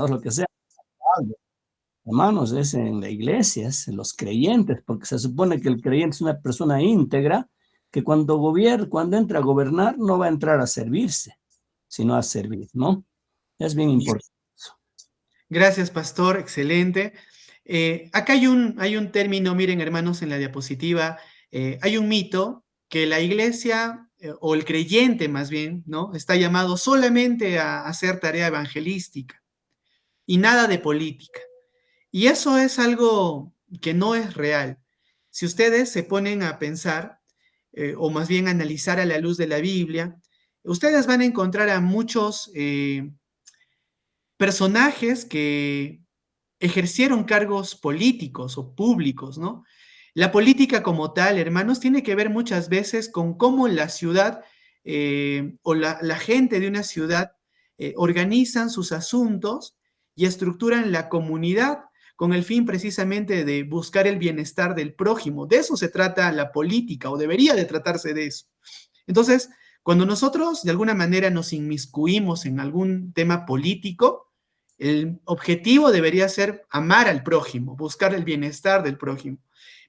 lo que sea. Hermanos, es en la iglesia, es en los creyentes, porque se supone que el creyente es una persona íntegra que cuando entra a gobernar no va a entrar a servirse, sino a servir, ¿no? Es bien importante. Gracias, pastor, excelente. Acá hay un término, miren, hermanos, en la diapositiva, hay un mito que la iglesia, o el creyente más bien, ¿no? Está llamado solamente a hacer tarea evangelística y nada de política. Y eso es algo que no es real. Si ustedes se ponen a pensar, o más bien analizar a la luz de la Biblia, ustedes van a encontrar a muchos personajes que ejercieron cargos políticos o públicos, ¿no? La política como tal, hermanos, tiene que ver muchas veces con cómo la ciudad o la gente de una ciudad organizan sus asuntos y estructuran la comunidad con el fin precisamente de buscar el bienestar del prójimo. De eso se trata la política, o debería de tratarse de eso. Entonces, cuando nosotros de alguna manera nos inmiscuimos en algún tema político, el objetivo debería ser amar al prójimo, buscar el bienestar del prójimo.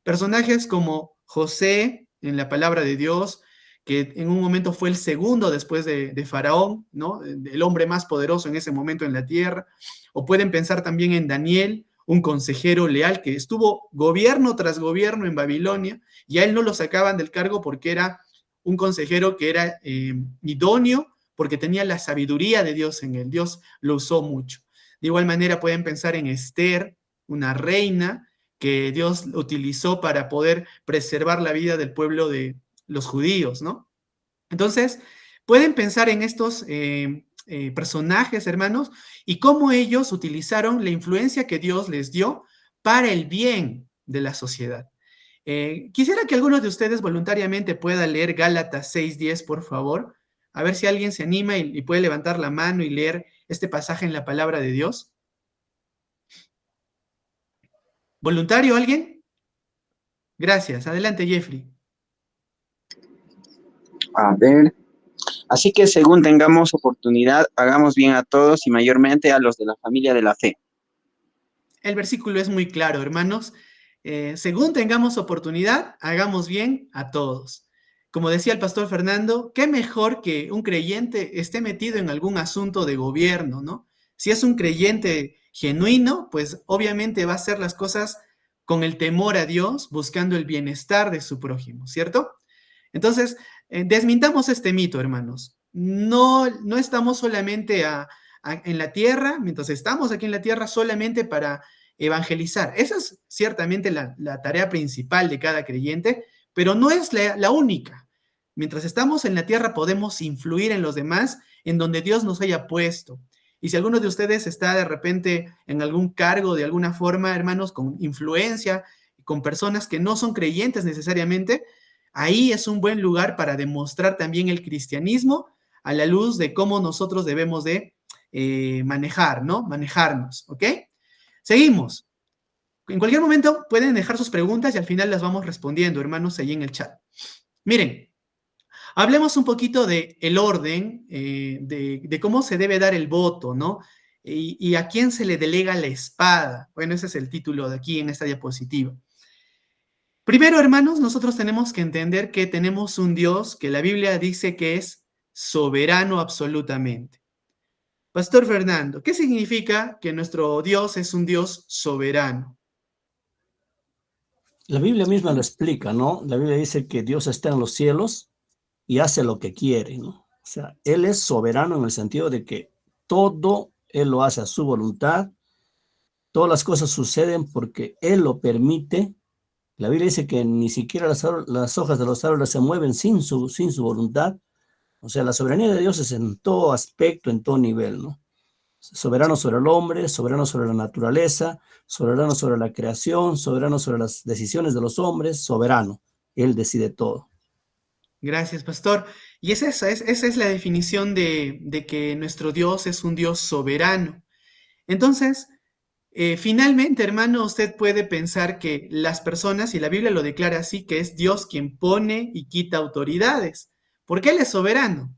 Personajes como José en la palabra de Dios, que en un momento fue el segundo después de Faraón, ¿no? El hombre más poderoso en ese momento en la tierra. O pueden pensar también en Daniel, un consejero leal que estuvo gobierno tras gobierno en Babilonia, y a él no lo sacaban del cargo porque era un consejero que era idóneo, porque tenía la sabiduría de Dios en él. Dios lo usó mucho. De igual manera pueden pensar en Esther, una reina que Dios utilizó para poder preservar la vida del pueblo de los judíos, ¿no? Entonces, pueden pensar en estos personajes, hermanos, y cómo ellos utilizaron la influencia que Dios les dio para el bien de la sociedad. Quisiera que algunos de ustedes voluntariamente pueda leer Gálatas 6:10, por favor. A ver si alguien se anima y puede levantar la mano y leer este pasaje en la palabra de Dios. ¿Voluntario alguien? Gracias. Adelante, Jeffrey. A ver, así que según tengamos oportunidad, hagamos bien a todos y mayormente a los de la familia de la fe. El versículo es muy claro, hermanos. Según tengamos oportunidad, hagamos bien a todos. Como decía el pastor Fernando, qué mejor que un creyente esté metido en algún asunto de gobierno, ¿no? Si es un creyente genuino, pues obviamente va a hacer las cosas con el temor a Dios, buscando el bienestar de su prójimo, ¿cierto? Entonces, desmintamos este mito, hermanos. No estamos solamente en la tierra, mientras estamos aquí en la tierra, solamente para evangelizar. Esa es ciertamente la tarea principal de cada creyente, pero no es la única. Mientras estamos en la tierra podemos influir en los demás en donde Dios nos haya puesto. Y si alguno de ustedes está de repente en algún cargo de alguna forma, hermanos, con influencia, con personas que no son creyentes necesariamente, ahí es un buen lugar para demostrar también el cristianismo a la luz de cómo nosotros debemos de manejar, ¿no? Manejarnos, ¿ok? Seguimos. En cualquier momento pueden dejar sus preguntas y al final las vamos respondiendo, hermanos, ahí en el chat. Miren, hablemos un poquito de el orden, de cómo se debe dar el voto, ¿no? Y a quién se le delega la espada. Bueno, ese es el título de aquí en esta diapositiva. Primero, hermanos, nosotros tenemos que entender que tenemos un Dios que la Biblia dice que es soberano absolutamente. Pastor Fernando, ¿qué significa que nuestro Dios es un Dios soberano? La Biblia misma lo explica, ¿no? La Biblia dice que Dios está en los cielos y hace lo que quiere, ¿no? O sea, Él es soberano en el sentido de que todo Él lo hace a su voluntad, todas las cosas suceden porque Él lo permite. La Biblia dice que ni siquiera las hojas de los árboles se mueven sin su voluntad. O sea, la soberanía de Dios es en todo aspecto, en todo nivel, ¿no? Soberano sobre el hombre, soberano sobre la naturaleza, soberano sobre la creación, soberano sobre las decisiones de los hombres, soberano. Él decide todo. Gracias, pastor. Y esa es la definición de que nuestro Dios es un Dios soberano. Entonces, finalmente, hermano, usted puede pensar que las personas, y la Biblia lo declara así, que es Dios quien pone y quita autoridades, porque Él es soberano.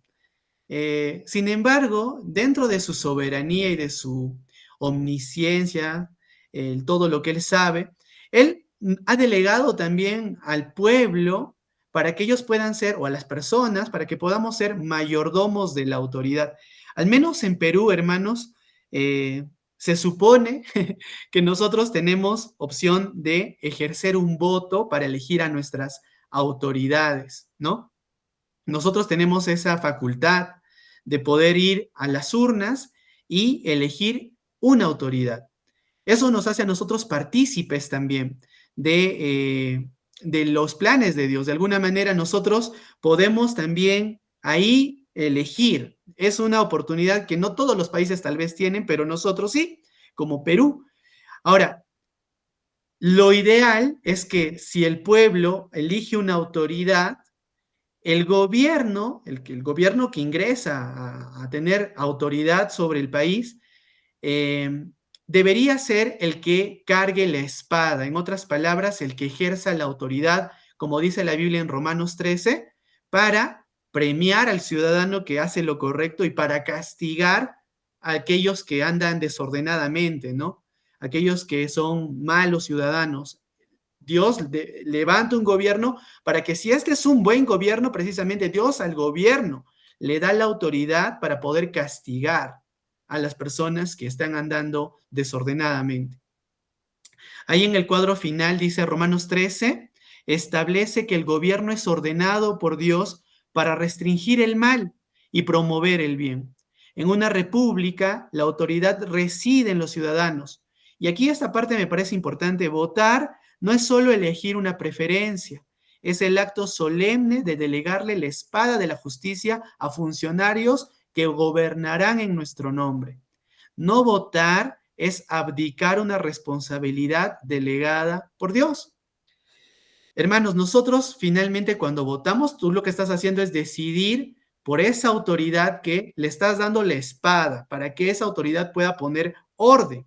Sin embargo, dentro de su soberanía y de su omnisciencia, todo lo que Él sabe. Él ha delegado también al pueblo para que ellos puedan ser, o a las personas, para que podamos ser mayordomos de la autoridad. Al menos en Perú, hermanos, se supone que nosotros tenemos opción de ejercer un voto para elegir a nuestras autoridades, ¿no? Nosotros tenemos esa facultad de poder ir a las urnas y elegir una autoridad. Eso nos hace a nosotros partícipes también de los planes de Dios. De alguna manera nosotros podemos también ahí elegir. Es una oportunidad que no todos los países tal vez tienen, pero nosotros sí, como Perú. Ahora, lo ideal es que si el pueblo elige una autoridad, el gobierno que ingresa a tener autoridad sobre el país, debería ser el que cargue la espada. En otras palabras, el que ejerza la autoridad, como dice la Biblia en Romanos 13, para premiar al ciudadano que hace lo correcto y para castigar a aquellos que andan desordenadamente, ¿no? Aquellos que son malos ciudadanos. Dios levanta un gobierno para que si este es un buen gobierno, precisamente Dios al gobierno le da la autoridad para poder castigar a las personas que están andando desordenadamente. Ahí en el cuadro final dice Romanos 13, establece que el gobierno es ordenado por Dios para restringir el mal y promover el bien. En una república, la autoridad reside en los ciudadanos. Y aquí esta parte me parece importante. Votar no es solo elegir una preferencia, es el acto solemne de delegarle la espada de la justicia a funcionarios que gobernarán en nuestro nombre. No votar es abdicar una responsabilidad delegada por Dios. Hermanos, nosotros finalmente cuando votamos, tú lo que estás haciendo es decidir por esa autoridad que le estás dando la espada para que esa autoridad pueda poner orden.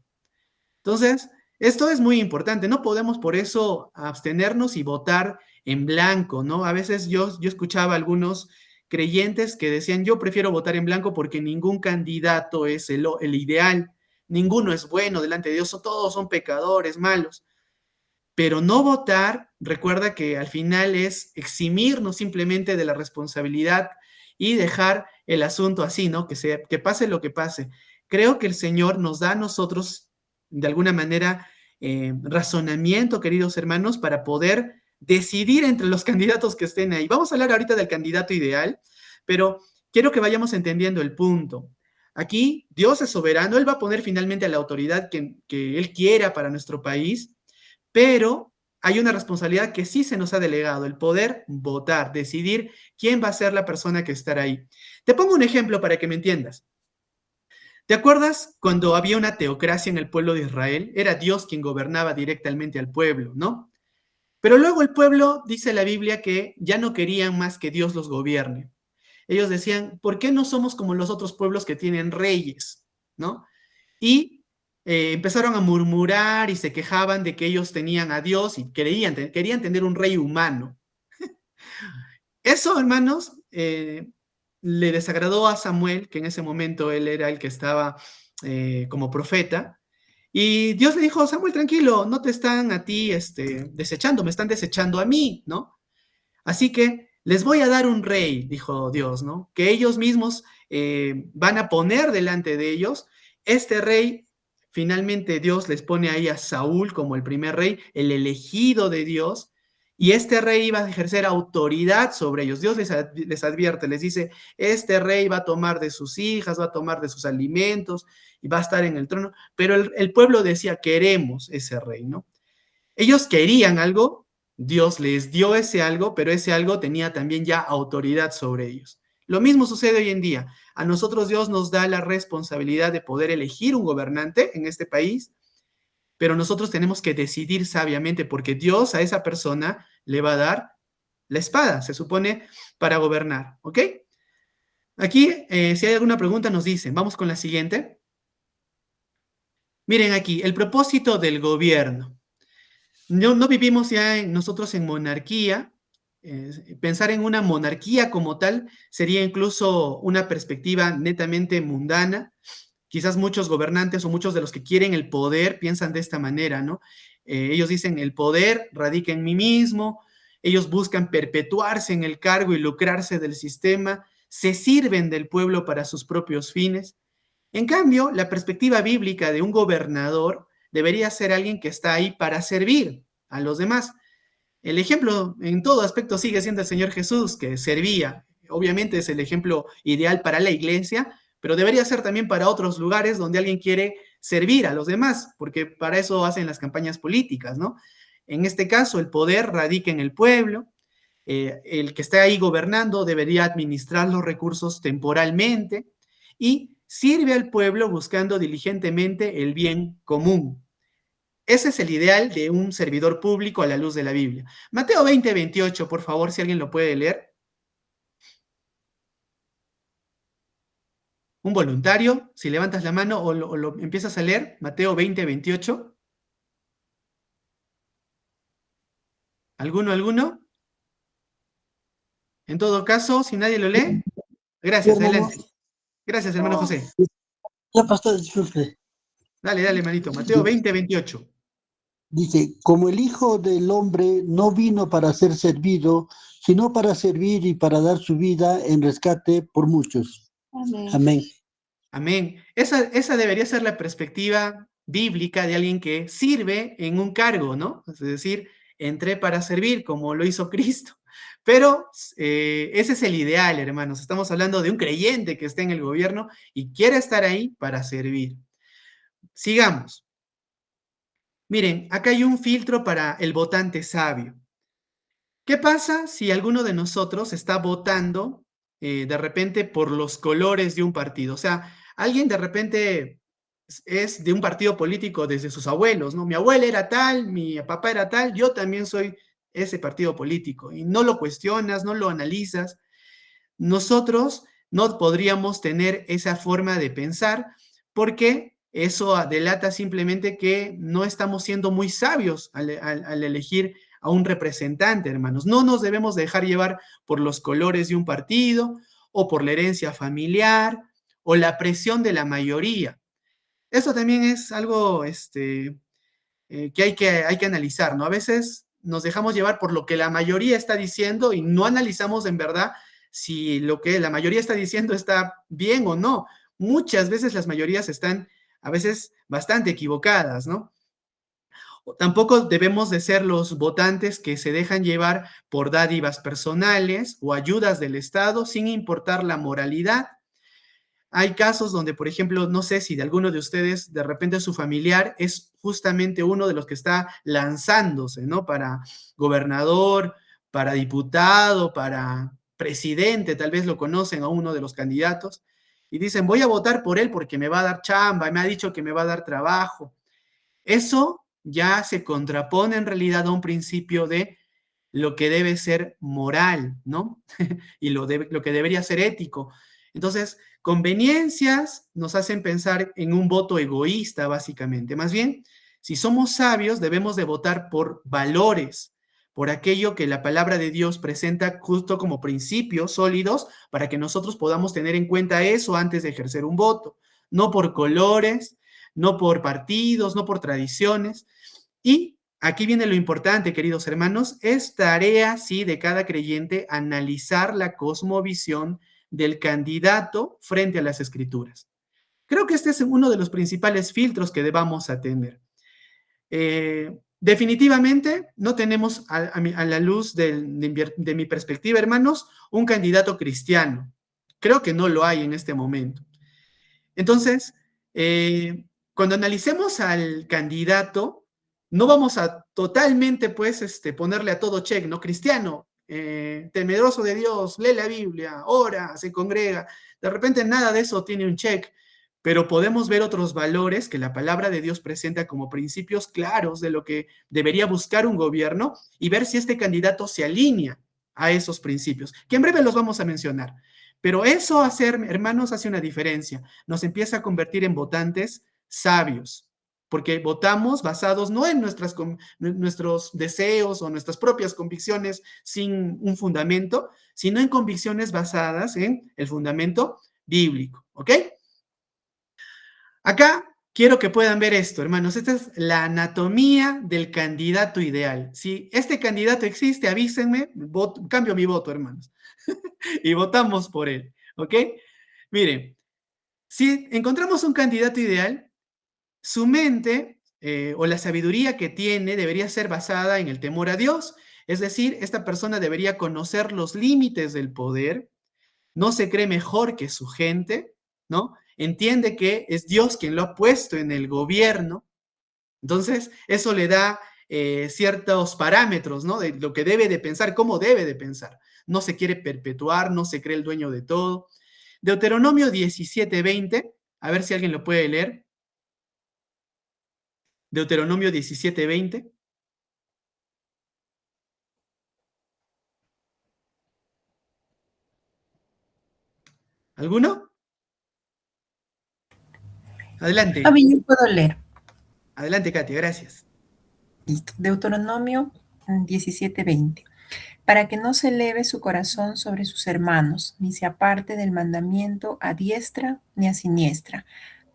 Entonces, esto es muy importante. No podemos por eso abstenernos y votar en blanco, ¿no? A veces yo escuchaba a algunos creyentes que decían, yo prefiero votar en blanco porque ningún candidato es el ideal, ninguno es bueno delante de Dios, todos son pecadores, malos. Pero no votar, recuerda que al final es eximirnos simplemente de la responsabilidad y dejar el asunto así, ¿no? Que pase lo que pase. Creo que el Señor nos da a nosotros, de alguna manera, razonamiento, queridos hermanos, para poder decidir entre los candidatos que estén ahí. Vamos a hablar ahorita del candidato ideal, pero quiero que vayamos entendiendo el punto. Aquí Dios es soberano, Él va a poner finalmente a la autoridad que Él quiera para nuestro país, pero hay una responsabilidad que sí se nos ha delegado, el poder votar, decidir quién va a ser la persona que estará ahí. Te pongo un ejemplo para que me entiendas. ¿Te acuerdas cuando había una teocracia en el pueblo de Israel? Era Dios quien gobernaba directamente al pueblo, ¿no? Pero luego el pueblo, dice la Biblia, que ya no querían más que Dios los gobierne. Ellos decían, ¿por qué no somos como los otros pueblos que tienen reyes? ¿No? Y empezaron a murmurar y se quejaban de que ellos tenían a Dios y querían tener un rey humano. Eso, hermanos, le desagradó a Samuel, que en ese momento él era el que estaba como profeta. Y Dios le dijo, Samuel, tranquilo, no te están a ti desechando, me están desechando a mí, ¿no? Así que les voy a dar un rey, dijo Dios, ¿no? Que ellos mismos van a poner delante de ellos. Este rey, finalmente Dios les pone ahí a Saúl como el primer rey, el elegido de Dios, y este rey iba a ejercer autoridad sobre ellos. Dios les advierte, les dice, este rey va a tomar de sus hijas, va a tomar de sus alimentos y va a estar en el trono, pero el pueblo decía, queremos ese rey, ¿no? Ellos querían algo, Dios les dio ese algo, pero ese algo tenía también ya autoridad sobre ellos. Lo mismo sucede hoy en día. A nosotros Dios nos da la responsabilidad de poder elegir un gobernante en este país, pero nosotros tenemos que decidir sabiamente porque Dios a esa persona le va a dar la espada, se supone, para gobernar. ¿Ok? Aquí, si hay alguna pregunta, nos dicen. Vamos con la siguiente. Miren aquí, el propósito del gobierno. No vivimos ya nosotros en monarquía. Pensar en una monarquía como tal sería incluso una perspectiva netamente mundana. Quizás muchos gobernantes o muchos de los que quieren el poder piensan de esta manera, ¿no? Ellos dicen, el poder radica en mí mismo, ellos buscan perpetuarse en el cargo y lucrarse del sistema, se sirven del pueblo para sus propios fines. En cambio, la perspectiva bíblica de un gobernador debería ser alguien que está ahí para servir a los demás. El ejemplo en todo aspecto sigue siendo el Señor Jesús, que servía. Obviamente es el ejemplo ideal para la iglesia, pero debería ser también para otros lugares donde alguien quiere servir a los demás, porque para eso hacen las campañas políticas, ¿no? En este caso, el poder radica en el pueblo. El que está ahí gobernando debería administrar los recursos temporalmente y sirve al pueblo buscando diligentemente el bien común. Ese es el ideal de un servidor público a la luz de la Biblia. Mateo 20, 28, por favor, si alguien lo puede leer. Un voluntario, si levantas la mano o lo empiezas a leer, Mateo 20, 28. ¿Alguno? En todo caso, si nadie lo lee, Sí, gracias, hermano. adelante. Gracias, hermano José. Ya, pastor, disculpe. Dale, manito. Mateo 20, 28. Dice, como el Hijo del Hombre no vino para ser servido, sino para servir y para dar su vida en rescate por muchos. Amén. Amén. Esa debería ser la perspectiva bíblica de alguien que sirve en un cargo, ¿no? Es decir, entré para servir como lo hizo Cristo. Pero ese es el ideal, hermanos. Estamos hablando de un creyente que está en el gobierno y quiere estar ahí para servir. Sigamos. Miren, acá hay un filtro para el votante sabio. ¿Qué pasa si alguno de nosotros está votando de repente por los colores de un partido? O sea, alguien de repente es de un partido político desde sus abuelos, ¿no? Mi abuela era tal, mi papá era tal, yo también soy ese partido político. Y no lo cuestionas, no lo analizas. Nosotros no podríamos tener esa forma de pensar porque eso delata simplemente que no estamos siendo muy sabios al elegir a un representante, hermanos. No nos debemos dejar llevar por los colores de un partido o por la herencia familiar o la presión de la mayoría. Eso también es algo que hay que analizar, ¿no? A veces nos dejamos llevar por lo que la mayoría está diciendo y no analizamos en verdad si lo que la mayoría está diciendo está bien o no. Muchas veces las mayorías están a veces bastante equivocadas, ¿no? Tampoco debemos de ser los votantes que se dejan llevar por dádivas personales o ayudas del Estado sin importar la moralidad. Hay casos donde, por ejemplo, no sé si de alguno de ustedes, de repente su familiar es justamente uno de los que está lanzándose, ¿no? Para gobernador, para diputado, para presidente, tal vez lo conocen a uno de los candidatos, y dicen, voy a votar por él porque me va a dar chamba, me ha dicho que me va a dar trabajo. Eso ya se contrapone en realidad a un principio de lo que debe ser moral, ¿no? Y lo que debería ser ético. Entonces, conveniencias nos hacen pensar en un voto egoísta, básicamente. Más bien, si somos sabios, debemos de votar por valores, por aquello que la palabra de Dios presenta justo como principios sólidos para que nosotros podamos tener en cuenta eso antes de ejercer un voto. No por colores, no por partidos, no por tradiciones. Y aquí viene lo importante, queridos hermanos, es tarea, sí, de cada creyente analizar la cosmovisión del candidato frente a las escrituras. Creo que este es uno de los principales filtros que debamos atender. Definitivamente no tenemos a la luz de mi perspectiva, hermanos, un candidato cristiano. Creo que no lo hay en este momento. Entonces, cuando analicemos al candidato, no vamos a totalmente, pues, ponerle a todo check, ¿no? Cristiano, temeroso de Dios, lee la Biblia, ora, se congrega. De repente nada de eso tiene un check, pero podemos ver otros valores que la palabra de Dios presenta como principios claros de lo que debería buscar un gobierno y ver si este candidato se alinea a esos principios, que en breve los vamos a mencionar. Pero eso hermanos, hace una diferencia. Nos empieza a convertir en votantes sabios, porque votamos basados no en nuestros deseos o nuestras propias convicciones sin un fundamento, sino en convicciones basadas en el fundamento bíblico, ¿ok? Acá quiero que puedan ver esto, hermanos. Esta es la anatomía del candidato ideal. Si este candidato existe, avísenme, cambio mi voto, hermanos. Y votamos por él, ¿ok? Miren, si encontramos un candidato ideal, su mente o la sabiduría que tiene debería ser basada en el temor a Dios. Es decir, esta persona debería conocer los límites del poder, no se cree mejor que su gente, ¿no? Entiende que es Dios quien lo ha puesto en el gobierno. Entonces, eso le da ciertos parámetros, ¿no? De lo que debe de pensar, cómo debe de pensar. No se quiere perpetuar, no se cree el dueño de todo. Deuteronomio 17:20, a ver si alguien lo puede leer. Deuteronomio 17:20. ¿Alguno? Adelante. A mí yo puedo leer. Adelante, Katia, gracias. Deuteronomio 17:20. Para que no se eleve su corazón sobre sus hermanos, ni se aparte del mandamiento a diestra ni a siniestra,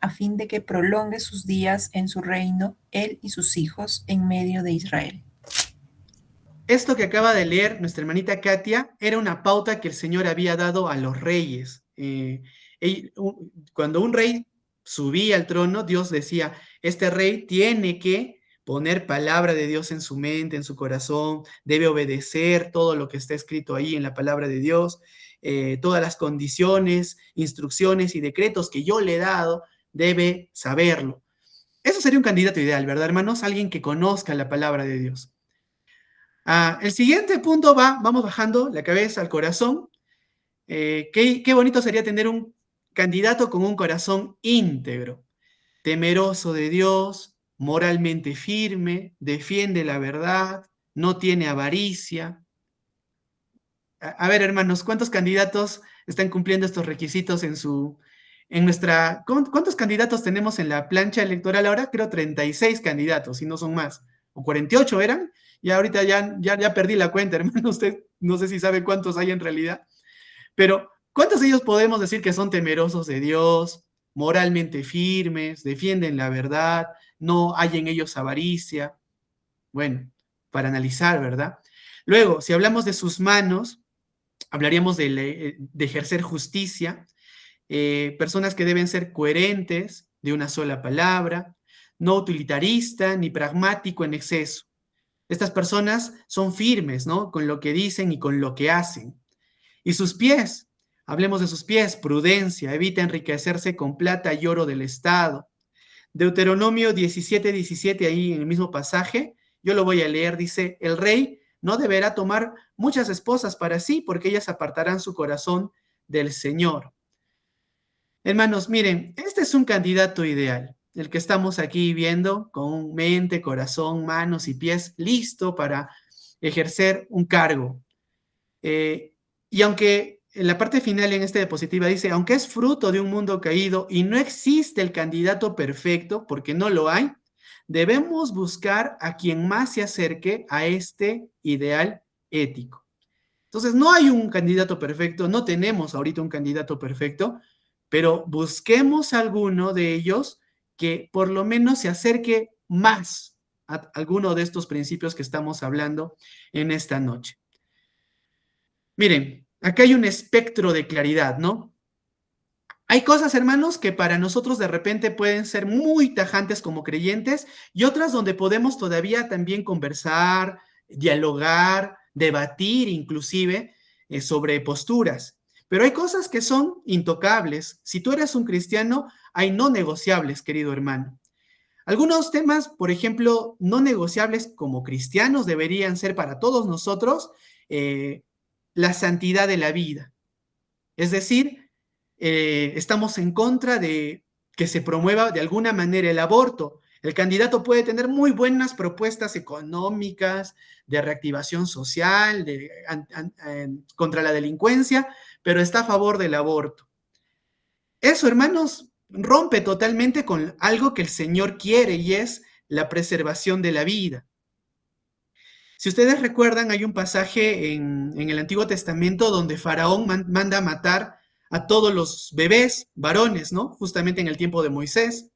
a fin de que prolongue sus días en su reino, él y sus hijos, en medio de Israel. Esto que acaba de leer nuestra hermanita Katia era una pauta que el Señor había dado a los reyes. Cuando un rey subía al trono, Dios decía, este rey tiene que poner palabra de Dios en su mente, en su corazón, debe obedecer todo lo que está escrito ahí en la palabra de Dios, todas las condiciones, instrucciones y decretos que yo le he dado, debe saberlo. Eso sería un candidato ideal, ¿verdad, hermanos? Alguien que conozca la palabra de Dios. El siguiente punto vamos bajando la cabeza al corazón. Qué bonito sería tener un candidato con un corazón íntegro, temeroso de Dios, moralmente firme, defiende la verdad, no tiene avaricia. A ver, hermanos, ¿cuántos candidatos están cumpliendo estos requisitos ¿cuántos candidatos tenemos en la plancha electoral ahora? Creo 36 candidatos, si no son más. ¿O 48 eran? Ya ahorita ya perdí la cuenta, hermano. Usted no sé si sabe cuántos hay en realidad. Pero, ¿cuántos de ellos podemos decir que son temerosos de Dios, moralmente firmes, defienden la verdad, no hay en ellos avaricia? Bueno, para analizar, ¿verdad? Luego, si hablamos de sus manos, hablaríamos de ejercer justicia, personas que deben ser coherentes, de una sola palabra, no utilitarista ni pragmático en exceso. Estas personas son firmes, ¿no? Con lo que dicen y con lo que hacen. Y sus pies, hablemos de sus pies, prudencia, evita enriquecerse con plata y oro del Estado. Deuteronomio 17:17, ahí en el mismo pasaje, yo lo voy a leer, dice, el rey no deberá tomar muchas esposas para sí, porque ellas apartarán su corazón del Señor. Hermanos, miren, este es un candidato ideal, el que estamos aquí viendo con mente, corazón, manos y pies listo para ejercer un cargo. Y aunque en la parte final en esta diapositiva dice, aunque es fruto de un mundo caído y no existe el candidato perfecto, porque no lo hay, debemos buscar a quien más se acerque a este ideal ético. Entonces, no hay un candidato perfecto, no tenemos ahorita un candidato perfecto, pero busquemos a alguno de ellos que por lo menos se acerque más a alguno de estos principios que estamos hablando en esta noche. Miren, acá hay un espectro de claridad, ¿no? Hay cosas, hermanos, que para nosotros de repente pueden ser muy tajantes como creyentes y otras donde podemos todavía también conversar, dialogar, debatir inclusive sobre posturas. Pero hay cosas que son intocables. Si tú eres un cristiano, hay no negociables, querido hermano. Algunos temas, por ejemplo, no negociables como cristianos deberían ser para todos nosotros la santidad de la vida. Es decir, estamos en contra de que se promueva de alguna manera el aborto. El candidato puede tener muy buenas propuestas económicas, de reactivación social, contra la delincuencia, pero está a favor del aborto. Eso, hermanos, rompe totalmente con algo que el Señor quiere y es la preservación de la vida. Si ustedes recuerdan, hay un pasaje en el Antiguo Testamento donde Faraón manda a matar a todos los bebés varones, ¿no? Justamente en el tiempo de Moisés.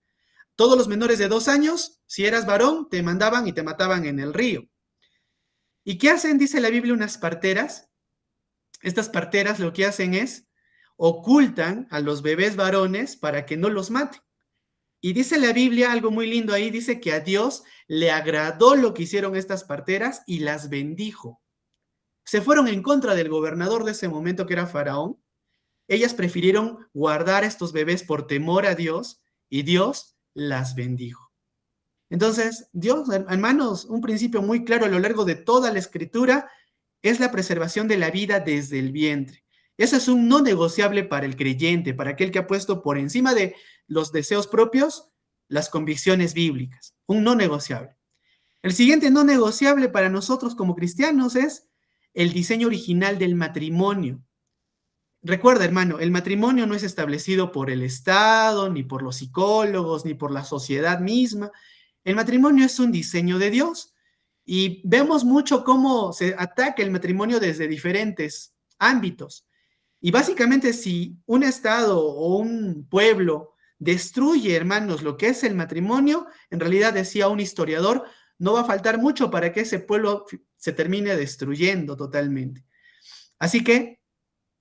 Todos los menores de 2 años, si eras varón, te mandaban y te mataban en el río. ¿Y qué hacen? Dice la Biblia, unas parteras. Estas parteras lo que hacen es ocultan a los bebés varones para que no los maten. Y dice la Biblia algo muy lindo ahí, dice que a Dios le agradó lo que hicieron estas parteras y las bendijo. Se fueron en contra del gobernador de ese momento, que era Faraón. Ellas prefirieron guardar a estos bebés por temor a Dios y Dios las bendijo. Entonces, Dios, hermanos, un principio muy claro a lo largo de toda la Escritura es la preservación de la vida desde el vientre. Eso es un no negociable para el creyente, para aquel que ha puesto por encima de los deseos propios las convicciones bíblicas. Un no negociable. El siguiente no negociable para nosotros como cristianos es el diseño original del matrimonio. Recuerda, hermano, el matrimonio no es establecido por el Estado, ni por los psicólogos, ni por la sociedad misma. El matrimonio es un diseño de Dios y vemos mucho cómo se ataca el matrimonio desde diferentes ámbitos. Y básicamente, si un Estado o un pueblo destruye, hermanos, lo que es el matrimonio, en realidad, decía un historiador, no va a faltar mucho para que ese pueblo se termine destruyendo totalmente. Así que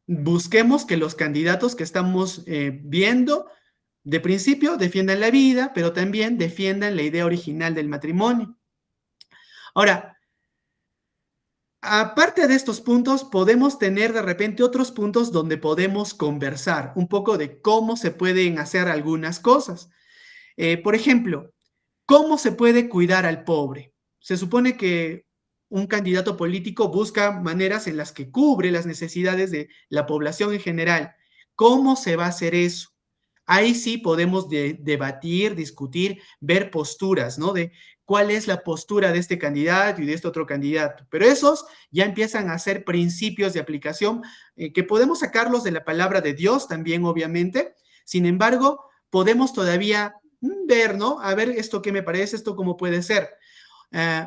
busquemos que los candidatos que estamos viendo, de principio, defiendan la vida, pero también defiendan la idea original del matrimonio. Ahora, aparte de estos puntos, podemos tener de repente otros puntos donde podemos conversar un poco de cómo se pueden hacer algunas cosas. Por ejemplo, ¿cómo se puede cuidar al pobre? Se supone que un candidato político busca maneras en las que cubre las necesidades de la población en general. ¿Cómo se va a hacer eso? Ahí sí podemos debatir, discutir, ver posturas, ¿no? De cuál es la postura de este candidato y de este otro candidato. Pero esos ya empiezan a ser principios de aplicación que podemos sacarlos de la palabra de Dios también, obviamente. Sin embargo, podemos todavía ver, ¿no? A ver, esto qué me parece, esto cómo puede ser.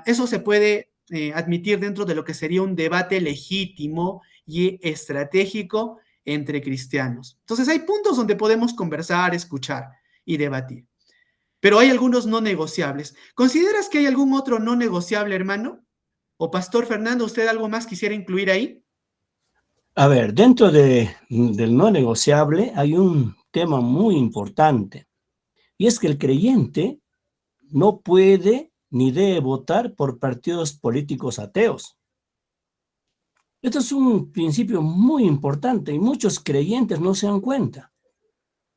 Eso se puede admitir dentro de lo que sería un debate legítimo y estratégico entre cristianos. Entonces hay puntos donde podemos conversar, escuchar y debatir. Pero hay algunos no negociables. ¿Consideras que hay algún otro no negociable, hermano? O Pastor Fernando, ¿usted algo más quisiera incluir ahí? A ver, dentro del no negociable hay un tema muy importante, y es que el creyente no puede ni debe votar por partidos políticos ateos. Esto es un principio muy importante y muchos creyentes no se dan cuenta.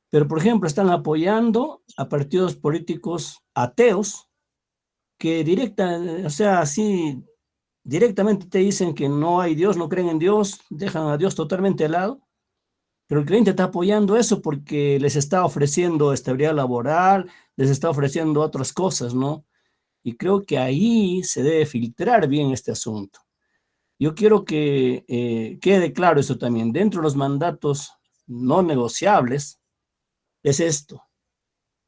Pero, por ejemplo, están apoyando a partidos políticos ateos que directamente te dicen que no hay Dios, no creen en Dios, dejan a Dios totalmente de lado. Pero el creyente está apoyando eso porque les está ofreciendo estabilidad laboral, les está ofreciendo otras cosas, ¿no? Y creo que ahí se debe filtrar bien este asunto. Yo quiero que quede claro eso también. Dentro de los mandatos no negociables es esto.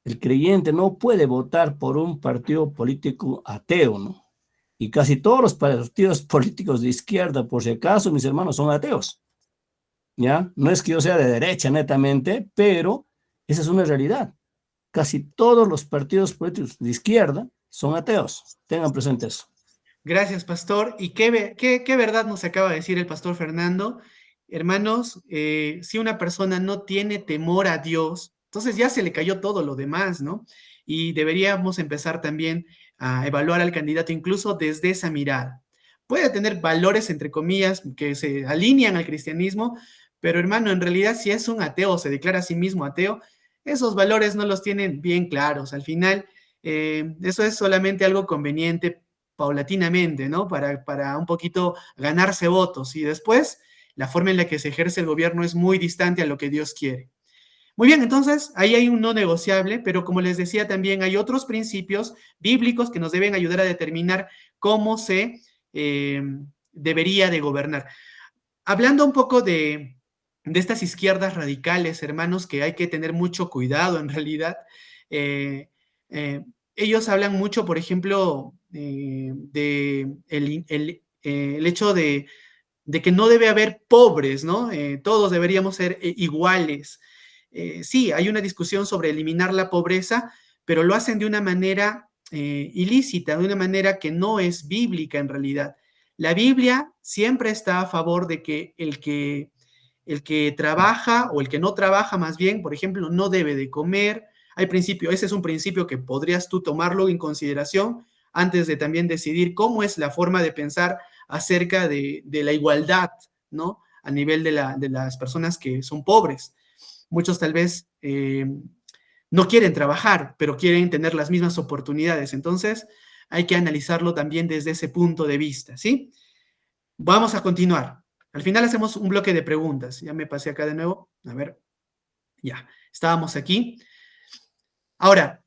El creyente no puede votar por un partido político ateo, ¿no? Y casi todos los partidos políticos de izquierda, por si acaso, mis hermanos, son ateos. ¿Ya? No es que yo sea de derecha netamente, pero esa es una realidad. Casi todos los partidos políticos de izquierda son ateos. Tengan presente eso. Gracias, pastor. Y qué verdad nos acaba de decir el pastor Fernando. Hermanos, si una persona no tiene temor a Dios, entonces ya se le cayó todo lo demás, ¿no? Y deberíamos empezar también a evaluar al candidato incluso desde esa mirada. Puede tener valores, entre comillas, que se alinean al cristianismo, pero hermano, en realidad si es un ateo o se declara a sí mismo ateo, esos valores no los tienen bien claros. Al final, eso es solamente algo conveniente paulatinamente, ¿no? Para un poquito ganarse votos y después la forma en la que se ejerce el gobierno es muy distante a lo que Dios quiere. Muy bien, entonces ahí hay un no negociable, pero como les decía también hay otros principios bíblicos que nos deben ayudar a determinar cómo se debería de gobernar. Hablando un poco de estas izquierdas radicales, hermanos, que hay que tener mucho cuidado en realidad, ellos hablan mucho, por ejemplo, de el hecho de que no debe haber pobres, ¿no? Todos deberíamos ser iguales. Sí, hay una discusión sobre eliminar la pobreza, pero lo hacen de una manera ilícita, de una manera que no es bíblica en realidad. La Biblia siempre está a favor de que el que trabaja, o el que no trabaja más bien, por ejemplo, no debe de comer. Hay principio, ese es un principio que podrías tú tomarlo en consideración antes de también decidir cómo es la forma de pensar acerca de la igualdad, ¿no? A nivel de las personas que son pobres. Muchos tal vez no quieren trabajar, pero quieren tener las mismas oportunidades. Entonces, hay que analizarlo también desde ese punto de vista, ¿sí? Vamos a continuar. Al final hacemos un bloque de preguntas. Ya me pasé acá de nuevo. A ver, ya, estábamos aquí. Ahora,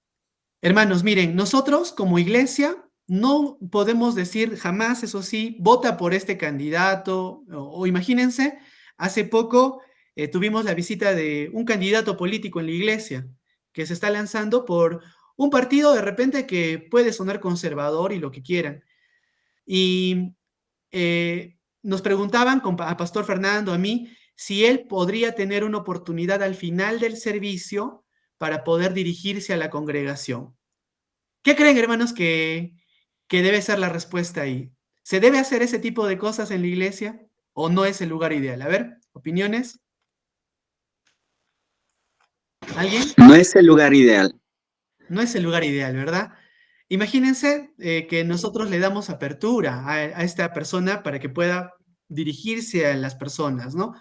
hermanos, miren, nosotros como iglesia no podemos decir jamás, eso sí, vota por este candidato, o imagínense, hace poco tuvimos la visita de un candidato político en la iglesia que se está lanzando por un partido de repente que puede sonar conservador y lo que quieran. Y nos preguntaban a Pastor Fernando, a mí, si él podría tener una oportunidad al final del servicio para poder dirigirse a la congregación. ¿Qué creen, hermanos, que debe ser la respuesta ahí? ¿Se debe hacer ese tipo de cosas en la iglesia o no es el lugar ideal? A ver, opiniones. ¿Alguien? No es el lugar ideal. No es el lugar ideal, ¿verdad? Imagínense que nosotros le damos apertura a esta persona para que pueda dirigirse a las personas, ¿no?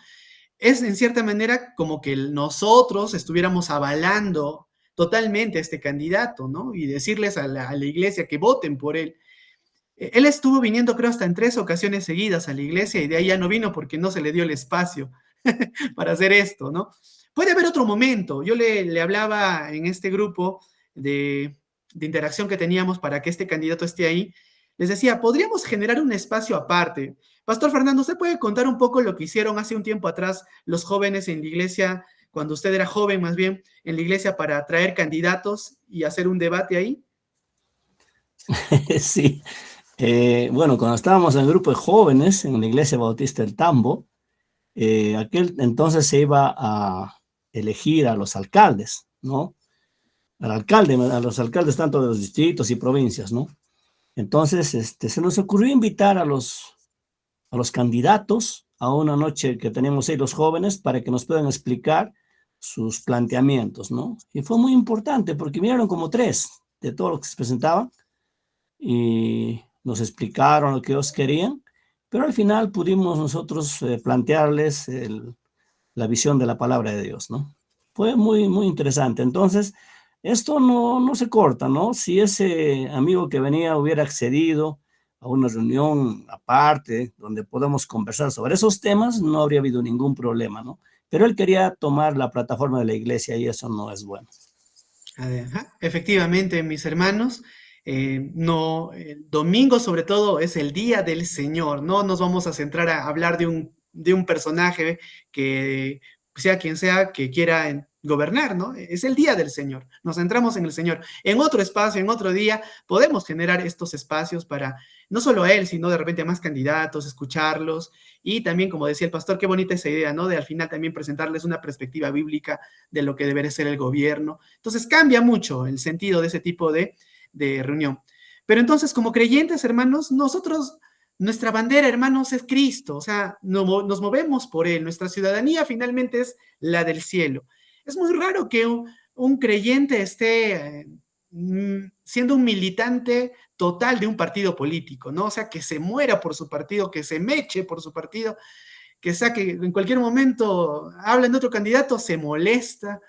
Es en cierta manera como que nosotros estuviéramos avalando totalmente a este candidato, ¿no? Y decirles a la iglesia que voten por él. Él estuvo viniendo, creo, hasta en 3 ocasiones seguidas a la iglesia y de ahí ya no vino porque no se le dio el espacio para hacer esto, ¿no? Puede haber otro momento. Yo le hablaba en este grupo de interacción que teníamos para que este candidato esté ahí. Les decía, podríamos generar un espacio aparte. Pastor Fernando, ¿usted puede contar un poco lo que hicieron hace un tiempo atrás los jóvenes en la iglesia, cuando usted era joven más bien, en la iglesia para traer candidatos y hacer un debate ahí? Sí. Bueno, cuando estábamos en el grupo de jóvenes en la Iglesia Bautista del Tambo, aquel entonces se iba a elegir a los alcaldes, ¿no? Al alcalde, a los alcaldes tanto de los distritos y provincias, ¿no? Entonces, se nos ocurrió invitar a los candidatos a una noche que teníamos ahí los jóvenes para que nos puedan explicar sus planteamientos, ¿no? Y fue muy importante porque vinieron como 3 de todo lo que se presentaba y nos explicaron lo que ellos querían, pero al final pudimos nosotros plantearles la visión de la palabra de Dios, ¿no? Fue muy, muy interesante. Entonces, esto no se corta, ¿no? Si ese amigo que venía hubiera accedido a una reunión aparte donde podemos conversar sobre esos temas, no habría habido ningún problema, ¿no? Pero él quería tomar la plataforma de la iglesia y eso no es bueno. Ajá. Efectivamente, mis hermanos, no, el domingo sobre todo es el día del Señor, no nos vamos a centrar a hablar de un personaje que sea quien sea que quiera gobernar, ¿no? Es el día del Señor, nos centramos en el Señor. En otro espacio, en otro día, podemos generar estos espacios para no solo a él, sino de repente a más candidatos, escucharlos y también, como decía el pastor, qué bonita esa idea, ¿no? De al final también presentarles una perspectiva bíblica de lo que debería ser el gobierno. Entonces cambia mucho el sentido de ese tipo de reunión. Pero entonces, como creyentes, hermanos, nosotros, nuestra bandera, hermanos, es Cristo, o sea, nos movemos por Él, nuestra ciudadanía finalmente es la del cielo. Es muy raro que un creyente esté siendo un militante total de un partido político, ¿no? O sea, que se muera por su partido, que se meche por su partido, que saque en cualquier momento, hablan de otro candidato, se molesta.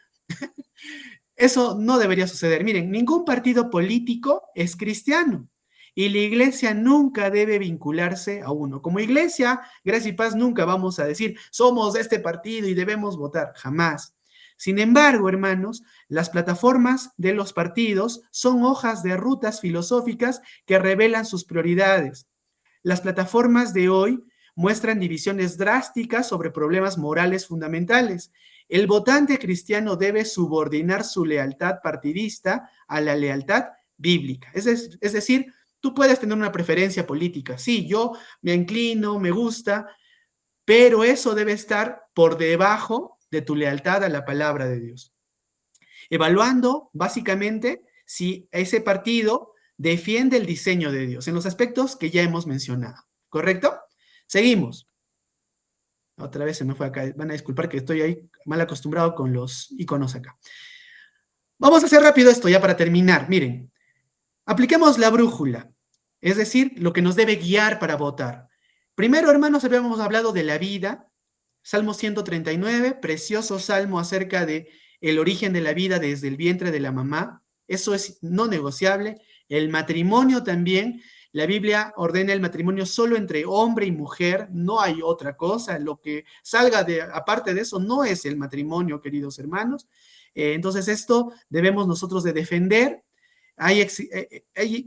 Eso no debería suceder. Miren, ningún partido político es cristiano y la iglesia nunca debe vincularse a uno. Como iglesia, Gracia y Paz, nunca vamos a decir, somos de este partido y debemos votar, jamás. Sin embargo, hermanos, las plataformas de los partidos son hojas de rutas filosóficas que revelan sus prioridades. Las plataformas de hoy muestran divisiones drásticas sobre problemas morales fundamentales. El votante cristiano debe subordinar su lealtad partidista a la lealtad bíblica. Es decir, tú puedes tener una preferencia política. Sí, yo me inclino, me gusta, pero eso debe estar por debajo de tu lealtad a la palabra de Dios. Evaluando, básicamente, si ese partido defiende el diseño de Dios en los aspectos que ya hemos mencionado. ¿Correcto? Seguimos. Otra vez se me fue acá. Van a disculpar que estoy ahí mal acostumbrado con los iconos acá. Vamos a hacer rápido esto ya para terminar. Miren, apliquemos la brújula, es decir, lo que nos debe guiar para votar. Primero, hermanos, habíamos hablado de la vida. Salmo 139, precioso salmo acerca de el origen de la vida desde el vientre de la mamá. Eso es no negociable. El matrimonio también. La Biblia ordena el matrimonio solo entre hombre y mujer, no hay otra cosa. Lo que salga aparte de eso no es el matrimonio, queridos hermanos. Entonces esto debemos nosotros de defender.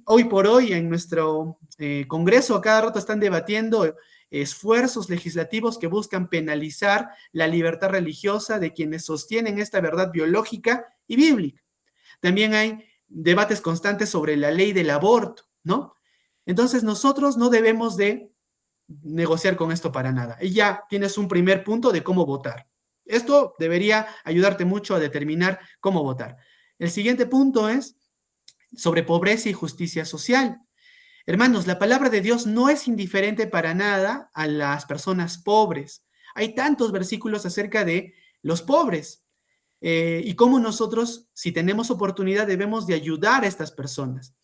Hoy por hoy en nuestro Congreso a cada rato están debatiendo esfuerzos legislativos que buscan penalizar la libertad religiosa de quienes sostienen esta verdad biológica y bíblica. También hay debates constantes sobre la ley del aborto, ¿no? Entonces nosotros no debemos de negociar con esto para nada. Y ya tienes un primer punto de cómo votar. Esto debería ayudarte mucho a determinar cómo votar. El siguiente punto es sobre pobreza y justicia social. Hermanos, la palabra de Dios no es indiferente para nada a las personas pobres. Hay tantos versículos acerca de los pobres y cómo nosotros, si tenemos oportunidad, debemos de ayudar a estas personas.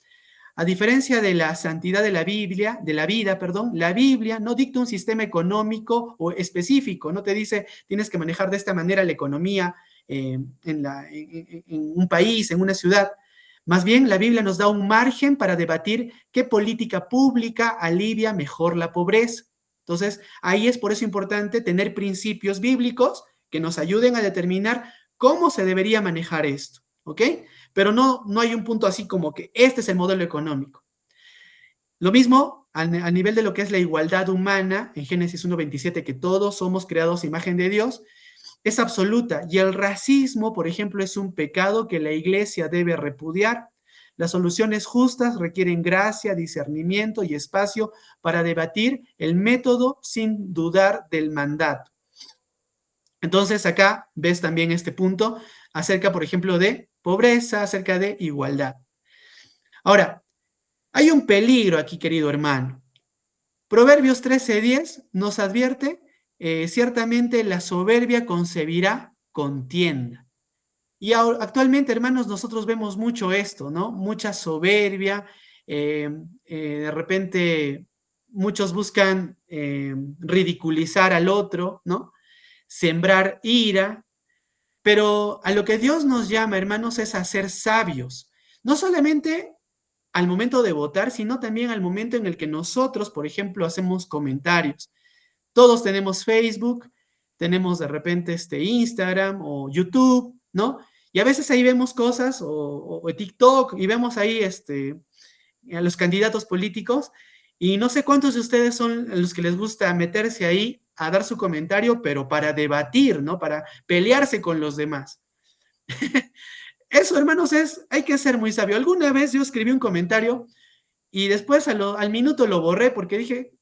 A diferencia de la santidad de la Biblia, la Biblia no dicta un sistema económico o específico, no te dice tienes que manejar de esta manera la economía en un país, en una ciudad. Más bien, la Biblia nos da un margen para debatir qué política pública alivia mejor la pobreza. Entonces, ahí es por eso importante tener principios bíblicos que nos ayuden a determinar cómo se debería manejar esto, ¿ok? Pero no hay un punto así como que este es el modelo económico. Lo mismo a nivel de lo que es la igualdad humana, en Génesis 1:27, que todos somos creados a imagen de Dios, es absoluta. Y el racismo, por ejemplo, es un pecado que la iglesia debe repudiar. Las soluciones justas requieren gracia, discernimiento y espacio para debatir el método sin dudar del mandato. Entonces, acá ves también este punto acerca, por ejemplo, de pobreza, acerca de igualdad. Ahora, hay un peligro aquí, querido hermano. Proverbios 13:10 nos advierte, ciertamente la soberbia concebirá contienda. Y actualmente, hermanos, nosotros vemos mucho esto, ¿no? Mucha soberbia, de repente muchos buscan ridiculizar al otro, ¿no? Sembrar ira, pero a lo que Dios nos llama, hermanos, es a ser sabios. No solamente al momento de votar, sino también al momento en el que nosotros, por ejemplo, hacemos comentarios. Todos tenemos Facebook, tenemos de repente Instagram o YouTube, ¿no? Y a veces ahí vemos cosas o TikTok y vemos ahí a los candidatos políticos y no sé cuántos de ustedes son los que les gusta meterse ahí a dar su comentario, pero para debatir, ¿no? Para pelearse con los demás. Eso, hermanos, hay que ser muy sabio. Alguna vez yo escribí un comentario y después al minuto lo borré porque dije,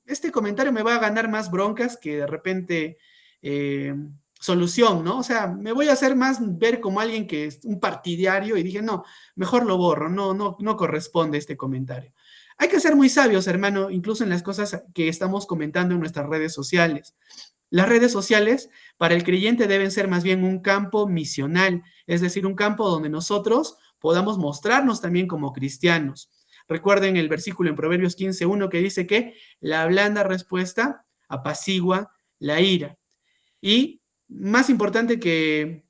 este comentario me va a ganar más broncas que de repente solución, ¿no? O sea, me voy a hacer más ver como alguien que es un partidario y dije, no, mejor lo borro, no corresponde este comentario. Hay que ser muy sabios, hermano, incluso en las cosas que estamos comentando en nuestras redes sociales. Las redes sociales para el creyente deben ser más bien un campo misional, es decir, un campo donde nosotros podamos mostrarnos también como cristianos. Recuerden el versículo en Proverbios 15:1 que dice que la blanda respuesta apacigua la ira. Y más importante que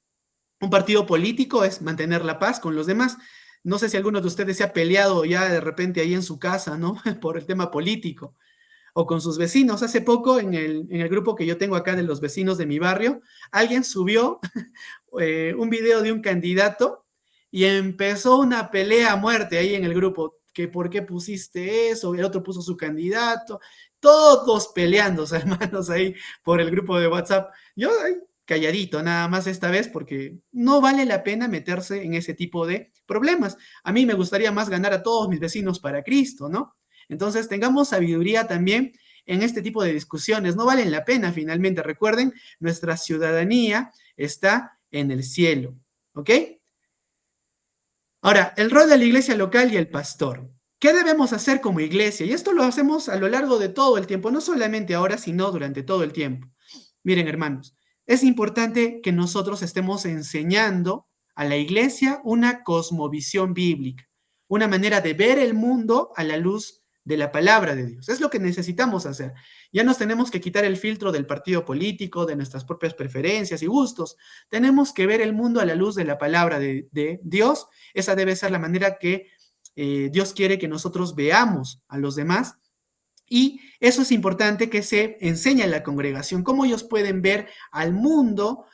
un partido político es mantener la paz con los demás. No sé si alguno de ustedes se ha peleado ya de repente ahí en su casa, ¿no? Por el tema político o con sus vecinos. Hace poco en el grupo que yo tengo acá de los vecinos de mi barrio, alguien subió un video de un candidato y empezó una pelea a muerte ahí en el grupo, que por qué pusiste eso, el otro puso su candidato, todos peleándose, hermanos, ahí por el grupo de WhatsApp. Yo calladito nada más esta vez porque no vale la pena meterse en ese tipo de problemas. A mí me gustaría más ganar a todos mis vecinos para Cristo, ¿no? Entonces tengamos sabiduría también en este tipo de discusiones. No valen la pena finalmente. Recuerden, nuestra ciudadanía está en el cielo, ¿ok? Ahora, el rol de la iglesia local y el pastor. ¿Qué debemos hacer como iglesia? Y esto lo hacemos a lo largo de todo el tiempo, no solamente ahora, sino durante todo el tiempo. Miren, hermanos, es importante que nosotros estemos enseñando a la iglesia una cosmovisión bíblica, una manera de ver el mundo a la luz de la palabra de Dios. Es lo que necesitamos hacer. Ya nos tenemos que quitar el filtro del partido político, de nuestras propias preferencias y gustos. Tenemos que ver el mundo a la luz de la palabra de Dios. Esa debe ser la manera que Dios quiere que nosotros veamos a los demás. Y eso es importante que se enseñe en la congregación, cómo ellos pueden ver al mundo,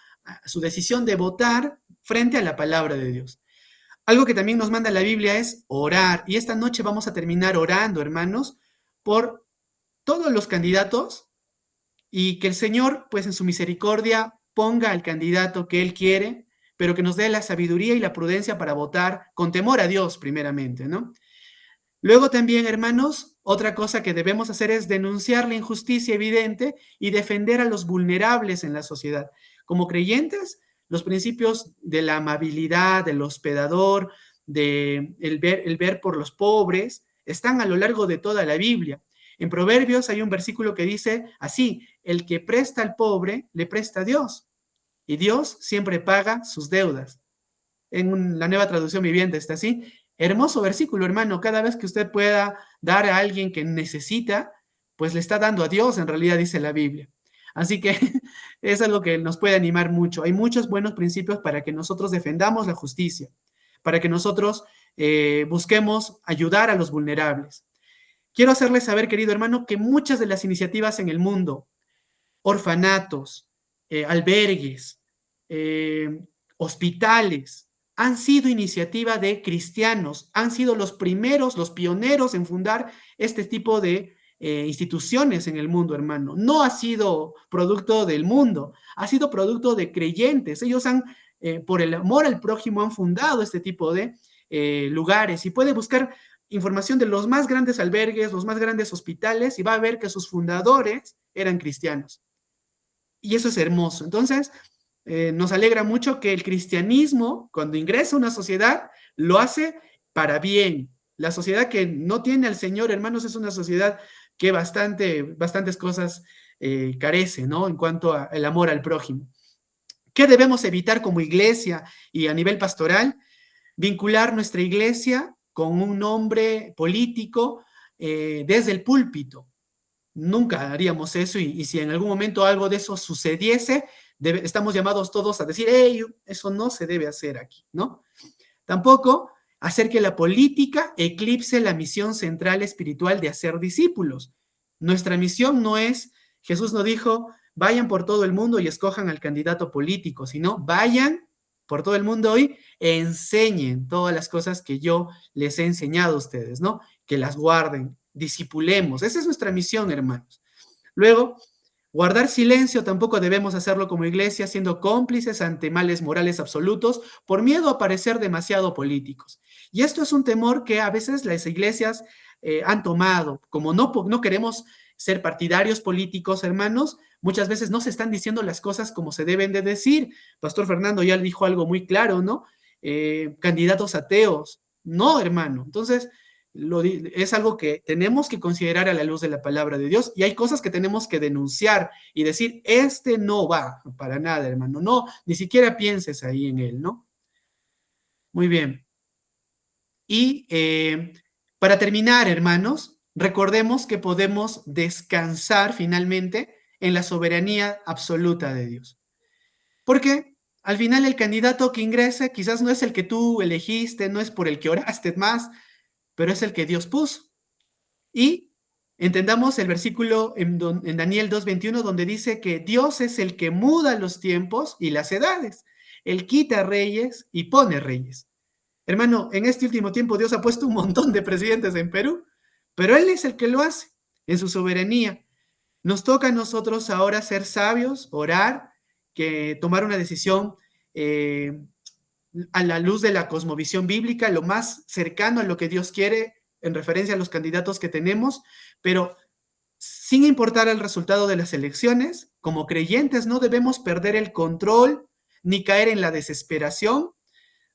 su decisión de votar frente a la palabra de Dios. Algo que también nos manda la Biblia es orar. Y esta noche vamos a terminar orando, hermanos, por todos los candidatos y que el Señor, pues en su misericordia, ponga al candidato que Él quiere, pero que nos dé la sabiduría y la prudencia para votar con temor a Dios primeramente, ¿no? Luego también, hermanos, otra cosa que debemos hacer es denunciar la injusticia evidente y defender a los vulnerables en la sociedad. Como creyentes, los principios de la amabilidad, del hospedador, de el ver por los pobres, están a lo largo de toda la Biblia. En Proverbios hay un versículo que dice así: el que presta al pobre, le presta a Dios, y Dios siempre paga sus deudas. En la Nueva Traducción Viviente está así. Hermoso versículo, hermano. Cada vez que usted pueda dar a alguien que necesita, pues le está dando a Dios, en realidad dice la Biblia. Así que es algo que nos puede animar mucho. Hay muchos buenos principios para que nosotros defendamos la justicia, para que nosotros busquemos ayudar a los vulnerables. Quiero hacerles saber, querido hermano, que muchas de las iniciativas en el mundo, orfanatos, albergues, hospitales, han sido iniciativa de cristianos, han sido los primeros, los pioneros en fundar este tipo de instituciones en el mundo, hermano. No ha sido producto del mundo, ha sido producto de creyentes. Ellos han, por el amor al prójimo, han fundado este tipo de lugares, y puede buscar información de los más grandes albergues, los más grandes hospitales, y va a ver que sus fundadores eran cristianos. Y eso es hermoso. Entonces, nos alegra mucho que el cristianismo, cuando ingresa a una sociedad, lo hace para bien. La sociedad que no tiene al Señor, hermanos, es una sociedad que bastantes cosas carece, ¿no? En cuanto al amor al prójimo. ¿Qué debemos evitar como iglesia y a nivel pastoral? Vincular nuestra iglesia con un nombre político desde el púlpito. Nunca haríamos eso, y si en algún momento algo de eso sucediese, estamos llamados todos a decir: hey, eso no se debe hacer aquí, ¿no? Tampoco hacer que la política eclipse la misión central espiritual de hacer discípulos. Nuestra misión no es, Jesús no dijo, vayan por todo el mundo y escojan al candidato político, sino vayan por todo el mundo hoy e enseñen todas las cosas que yo les he enseñado a ustedes, ¿no? Que las guarden, discipulemos. Esa es nuestra misión, hermanos. Luego, guardar silencio tampoco debemos hacerlo como iglesia, siendo cómplices ante males morales absolutos por miedo a parecer demasiado políticos. Y esto es un temor que a veces las iglesias han tomado. Como no queremos ser partidarios políticos, hermanos, muchas veces no se están diciendo las cosas como se deben de decir. Pastor Fernando ya le dijo algo muy claro, ¿no? Candidatos ateos. No, hermano. Entonces, es algo que tenemos que considerar a la luz de la palabra de Dios, y hay cosas que tenemos que denunciar y decir: este no va para nada, hermano, no, ni siquiera pienses ahí en él, ¿no? Muy bien. Y para terminar, hermanos, recordemos que podemos descansar finalmente en la soberanía absoluta de Dios. Porque al final el candidato que ingrese quizás no es el que tú elegiste, no es por el que oraste más, pero es el que Dios puso. Y entendamos el versículo en Daniel 2:21, donde dice que Dios es el que muda los tiempos y las edades. Él quita reyes y pone reyes. Hermano, en este último tiempo Dios ha puesto un montón de presidentes en Perú, pero Él es el que lo hace en su soberanía. Nos toca a nosotros ahora ser sabios, orar, que tomar una decisión a la luz de la cosmovisión bíblica, lo más cercano a lo que Dios quiere en referencia a los candidatos que tenemos, pero sin importar el resultado de las elecciones, como creyentes no debemos perder el control ni caer en la desesperación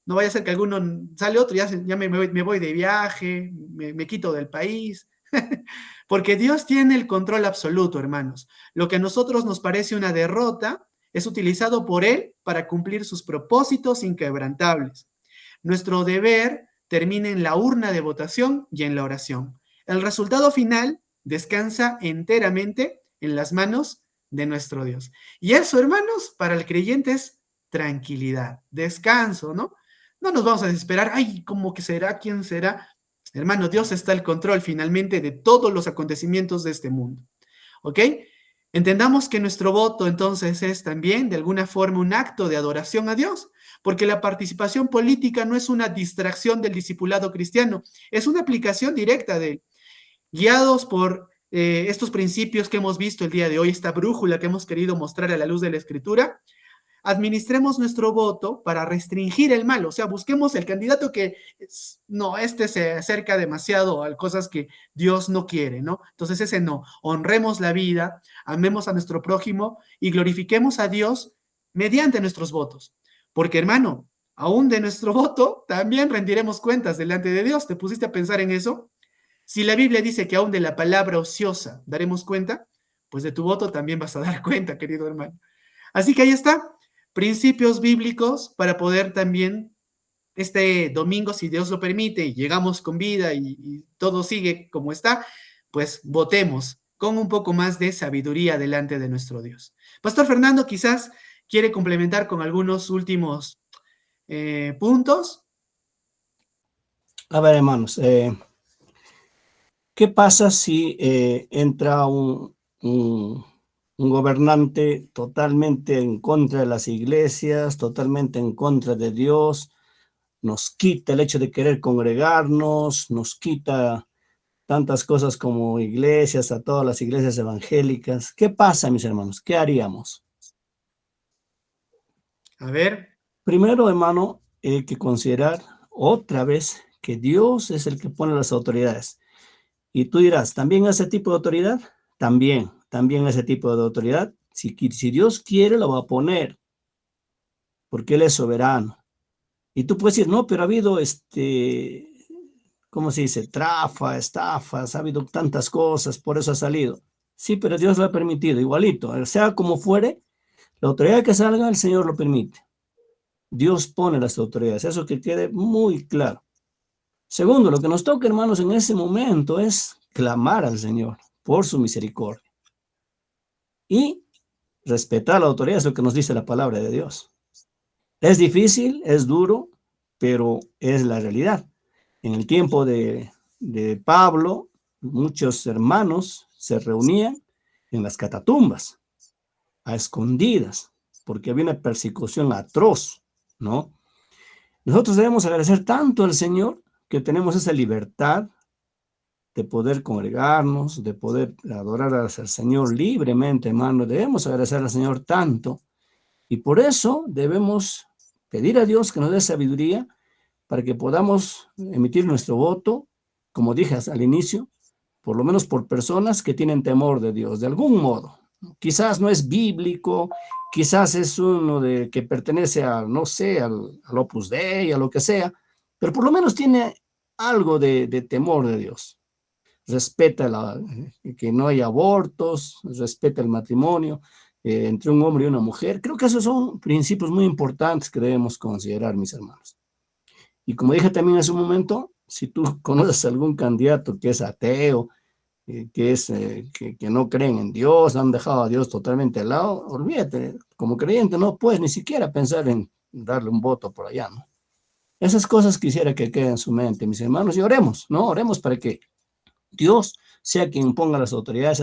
No vaya a ser que alguno sale otro y ya me voy de viaje, me quito del país. Porque Dios tiene el control absoluto, hermanos. Lo que a nosotros nos parece una derrota es utilizado por Él para cumplir sus propósitos inquebrantables. Nuestro deber termina en la urna de votación y en la oración. El resultado final descansa enteramente en las manos de nuestro Dios. Y eso, hermanos, para el creyente es tranquilidad, descanso, ¿no? No nos vamos a desesperar, ay, ¿cómo que será? ¿Quién será? Hermano, Dios está al control finalmente de todos los acontecimientos de este mundo. ¿Ok? Entendamos que nuestro voto entonces es también de alguna forma un acto de adoración a Dios, porque la participación política no es una distracción del discipulado cristiano, es una aplicación directa de él. Guiados por estos principios que hemos visto el día de hoy, esta brújula que hemos querido mostrar a la luz de la Escritura, administremos nuestro voto para restringir el mal, o sea, busquemos el candidato que no, se acerca demasiado a cosas que Dios no quiere, ¿no? Entonces ese no, honremos la vida, amemos a nuestro prójimo y glorifiquemos a Dios mediante nuestros votos, porque hermano, aún de nuestro voto también rendiremos cuentas delante de Dios. ¿Te pusiste a pensar en eso? Si la Biblia dice que aún de la palabra ociosa daremos cuenta, pues de tu voto también vas a dar cuenta, querido hermano. Así que ahí está, principios bíblicos para poder también este domingo, si Dios lo permite, y llegamos con vida y todo sigue como está, pues votemos con un poco más de sabiduría delante de nuestro Dios. Pastor Fernando quizás quiere complementar con algunos últimos puntos. A ver, hermanos, ¿qué pasa si entra un gobernante totalmente en contra de las iglesias, totalmente en contra de Dios? Nos quita el hecho de querer congregarnos, nos quita tantas cosas como iglesias, a todas las iglesias evangélicas. ¿Qué pasa, mis hermanos? ¿Qué haríamos? A ver. Primero, hermano, hay que considerar otra vez que Dios es el que pone las autoridades. Y tú dirás, ¿también ese tipo de autoridad? También ese tipo de autoridad. Si Dios quiere, lo va a poner, porque Él es soberano. Y tú puedes decir, no, pero ha habido, ¿cómo se dice? Estafas, ha habido tantas cosas, por eso ha salido. Sí, pero Dios lo ha permitido, igualito. Sea como fuere, la autoridad que salga, el Señor lo permite. Dios pone las autoridades, eso que quede muy claro. Segundo, lo que nos toca, hermanos, en ese momento es clamar al Señor por su misericordia. Y respetar la autoridad es lo que nos dice la palabra de Dios. Es difícil, es duro, pero es la realidad. En el tiempo de Pablo, muchos hermanos se reunían en las catatumbas, a escondidas, porque había una persecución atroz, ¿no? Nosotros debemos agradecer tanto al Señor que tenemos esa libertad de poder congregarnos, de poder adorar al Señor libremente, hermano. Debemos agradecer al Señor tanto. Y por eso debemos pedir a Dios que nos dé sabiduría para que podamos emitir nuestro voto, como dije al inicio, por lo menos por personas que tienen temor de Dios, de algún modo. Quizás no es bíblico, quizás es uno que pertenece a, no sé, al Opus Dei, a lo que sea, pero por lo menos tiene algo de temor de Dios. Respeta que no haya abortos, respeta el matrimonio entre un hombre y una mujer. Creo que esos son principios muy importantes que debemos considerar, mis hermanos. Y como dije también hace un momento, si tú conoces a algún candidato que es ateo, que no creen en Dios, han dejado a Dios totalmente al lado, olvídate, como creyente no puedes ni siquiera pensar en darle un voto por allá, ¿no? Esas cosas quisiera que queden en su mente, mis hermanos, y oremos, ¿no? Oremos para que Dios sea quien ponga las autoridades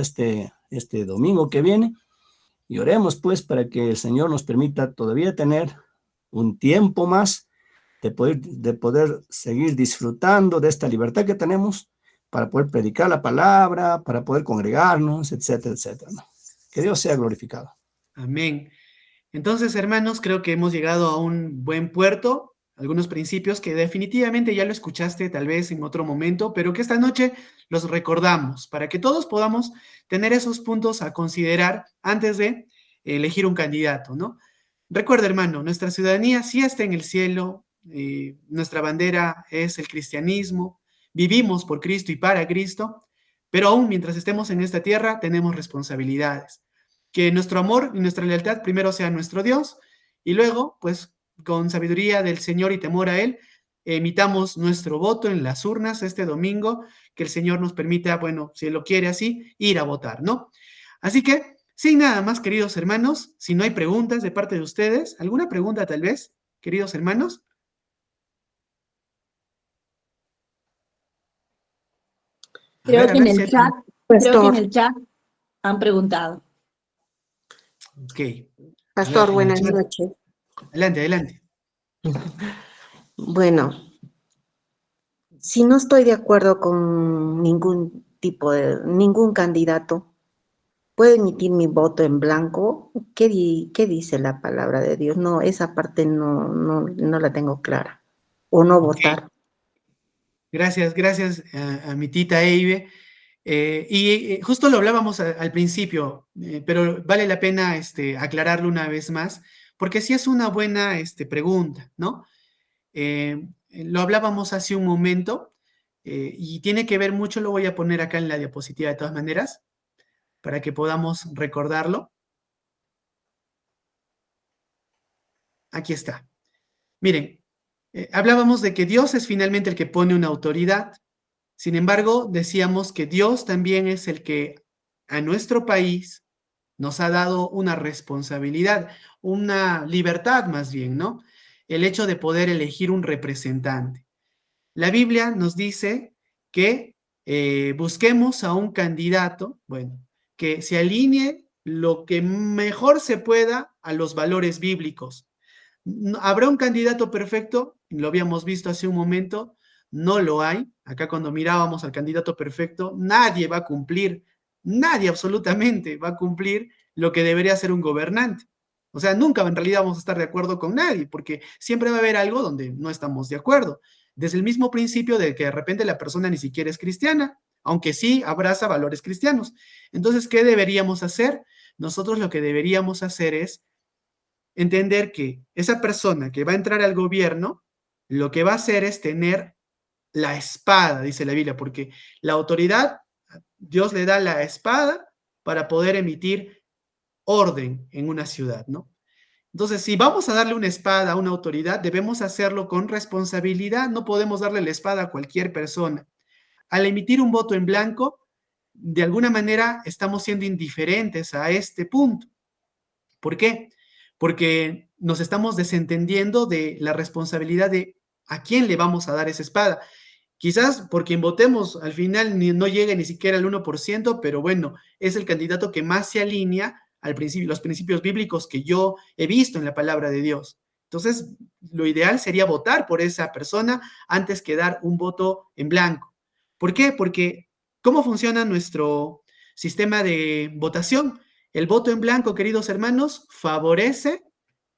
este domingo que viene, y oremos pues para que el Señor nos permita todavía tener un tiempo más de poder seguir disfrutando de esta libertad que tenemos para poder predicar la palabra, para poder congregarnos, etcétera, etcétera, ¿no? Que Dios sea glorificado. Amén. Entonces, hermanos, creo que hemos llegado a un buen puerto, algunos principios que definitivamente ya lo escuchaste tal vez en otro momento, pero que esta noche los recordamos para que todos podamos tener esos puntos a considerar antes de elegir un candidato, ¿no? Recuerda, hermano, nuestra ciudadanía sí está en el cielo, nuestra bandera es el cristianismo, vivimos por Cristo y para Cristo, pero aún mientras estemos en esta tierra tenemos responsabilidades. Que nuestro amor y nuestra lealtad primero sea nuestro Dios y luego, pues, con sabiduría del Señor y temor a Él, emitamos nuestro voto en las urnas este domingo, que el Señor nos permita, bueno, si Él lo quiere así, ir a votar, ¿no? Así que, sin nada más, queridos hermanos, si no hay preguntas de parte de ustedes, ¿alguna pregunta tal vez, queridos hermanos? Creo que en el chat, creo que en Pastor, el chat han preguntado. Ok. Pastor, En el buenas chat. noches. Adelante, adelante. Bueno, si no estoy de acuerdo con ningún candidato, ¿puedo emitir mi voto en blanco? ¿Qué dice la palabra de Dios? No, esa parte no la tengo clara. O no votar. Gracias, gracias a mi tita Eibe. Justo lo hablábamos al principio, pero vale la pena aclararlo una vez más, porque sí es una buena pregunta, ¿no? Lo hablábamos hace un momento y tiene que ver mucho, lo voy a poner acá en la diapositiva de todas maneras, para que podamos recordarlo. Aquí está. Miren, hablábamos de que Dios es finalmente el que pone una autoridad. Sin embargo, decíamos que Dios también es el que a nuestro país nos ha dado una responsabilidad, una libertad más bien, ¿no? El hecho de poder elegir un representante. La Biblia nos dice que busquemos a un candidato, bueno, que se alinee lo que mejor se pueda a los valores bíblicos. ¿Habrá un candidato perfecto? Lo habíamos visto hace un momento, no lo hay. Acá cuando mirábamos al candidato perfecto, nadie va a cumplir, nadie absolutamente va a cumplir lo que debería ser un gobernante. O sea, nunca en realidad vamos a estar de acuerdo con nadie, porque siempre va a haber algo donde no estamos de acuerdo. Desde el mismo principio de que de repente la persona ni siquiera es cristiana, aunque sí abraza valores cristianos. Entonces, ¿qué deberíamos hacer? Nosotros lo que deberíamos hacer es entender que esa persona que va a entrar al gobierno, lo que va a hacer es tener la espada, dice la Biblia, porque la autoridad, Dios le da la espada para poder emitir orden en una ciudad, ¿no? Entonces, si vamos a darle una espada a una autoridad, debemos hacerlo con responsabilidad, no podemos darle la espada a cualquier persona. Al emitir un voto en blanco, de alguna manera estamos siendo indiferentes a este punto. ¿Por qué? Porque nos estamos desentendiendo de la responsabilidad de a quién le vamos a dar esa espada. Quizás por quien votemos al final no llegue ni siquiera al 1%, pero bueno, es el candidato que más se alinea al principio, los principios bíblicos que yo he visto en la palabra de Dios. Entonces, lo ideal sería votar por esa persona antes que dar un voto en blanco. ¿Por qué? Porque ¿cómo funciona nuestro sistema de votación? El voto en blanco, queridos hermanos, favorece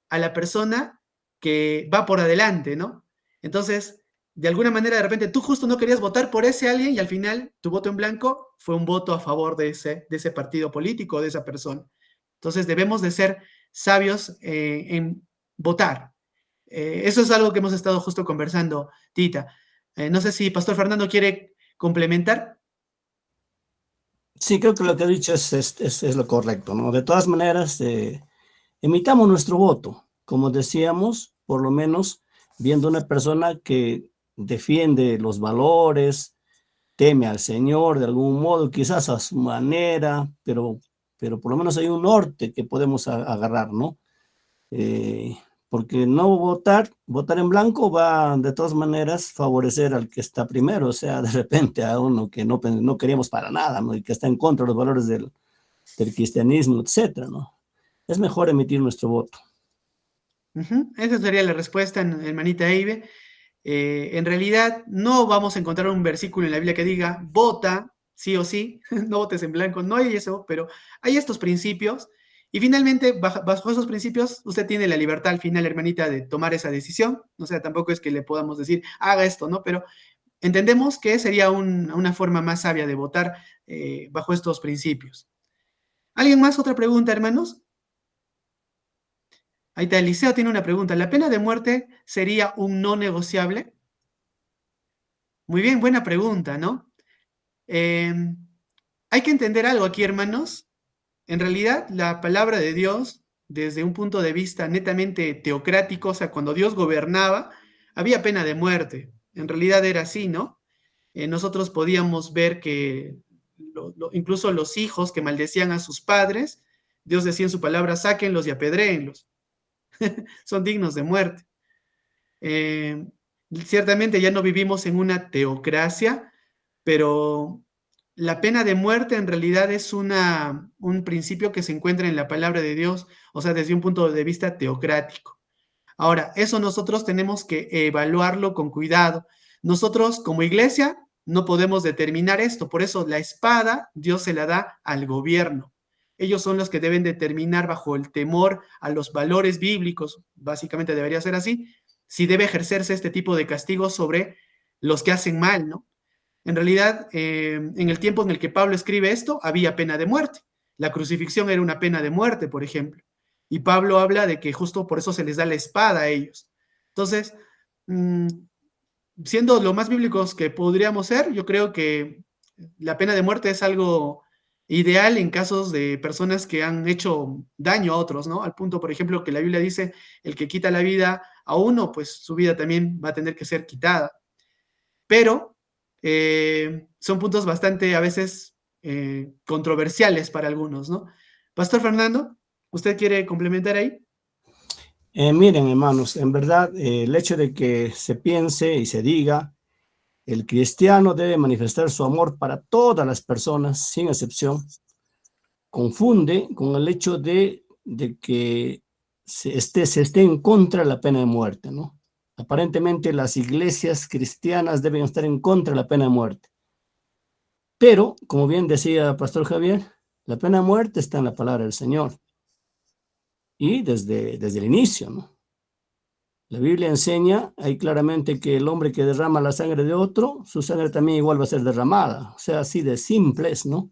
a la persona que va por adelante, ¿no? Entonces, de alguna manera, de repente, tú justo no querías votar por ese alguien y al final tu voto en blanco fue un voto a favor de ese partido político, de esa persona. Entonces, debemos de ser sabios en votar. Eso es algo que hemos estado justo conversando, Tita. No sé si Pastor Fernando quiere complementar. Sí, creo que lo que ha dicho es lo correcto, ¿no? De todas maneras, emitamos nuestro voto, como decíamos, por lo menos viendo una persona que defiende los valores, teme al Señor de algún modo, quizás a su manera, pero por lo menos hay un norte que podemos agarrar, ¿no? Porque no votar en blanco va de todas maneras favorecer al que está primero, o sea, de repente a uno que no queríamos para nada, ¿no? Y que está en contra de los valores del cristianismo, etcétera, ¿no? Es mejor emitir nuestro voto. Esa sería la respuesta, hermanita Eibe. En realidad, no vamos a encontrar un versículo en la Biblia que diga, vota, sí o sí, no votes en blanco, no hay eso, pero hay estos principios. Y finalmente, bajo esos principios, usted tiene la libertad al final, hermanita, de tomar esa decisión. O sea, tampoco es que le podamos decir, haga esto, ¿no? Pero entendemos que sería una forma más sabia de votar bajo estos principios. ¿Alguien más? ¿Otra pregunta, hermanos? Ahí está, Eliseo tiene una pregunta. ¿La pena de muerte sería un no negociable? Muy bien, buena pregunta, ¿no? Hay que entender algo aquí, hermanos. En realidad, la palabra de Dios, desde un punto de vista netamente teocrático, o sea, cuando Dios gobernaba, había pena de muerte. En realidad era así, ¿no? Nosotros podíamos ver que incluso los hijos que maldecían a sus padres, Dios decía en su palabra, sáquenlos y apedréenlos. Son dignos de muerte. Ciertamente ya no vivimos en una teocracia, pero la pena de muerte en realidad es un principio que se encuentra en la palabra de Dios, o sea, desde un punto de vista teocrático. Ahora, eso nosotros tenemos que evaluarlo con cuidado. Nosotros como iglesia no podemos determinar esto, por eso la espada Dios se la da al gobierno. Ellos son los que deben determinar bajo el temor a los valores bíblicos, básicamente debería ser así, si debe ejercerse este tipo de castigo sobre los que hacen mal, ¿no? En realidad, en el tiempo en el que Pablo escribe esto, había pena de muerte. La crucifixión era una pena de muerte, por ejemplo. Y Pablo habla de que justo por eso se les da la espada a ellos. Entonces, siendo lo más bíblicos que podríamos ser, yo creo que la pena de muerte es algo ideal en casos de personas que han hecho daño a otros, ¿no? Al punto, por ejemplo, que la Biblia dice, el que quita la vida a uno, pues su vida también va a tener que ser quitada. Pero son puntos bastante a veces controversiales para algunos, ¿no? Pastor Fernando, ¿usted quiere complementar ahí? Miren, hermanos, en verdad, el hecho de que se piense y se diga, el cristiano debe manifestar su amor para todas las personas, sin excepción, confunde con el hecho de que se esté en contra de la pena de muerte, ¿no? Aparentemente las iglesias cristianas deben estar en contra de la pena de muerte. Pero, como bien decía Pastor Javier, la pena de muerte está en la palabra del Señor. Y desde el inicio, ¿no? La Biblia enseña ahí claramente que el hombre que derrama la sangre de otro, su sangre también igual va a ser derramada. O sea, así de simples, ¿no?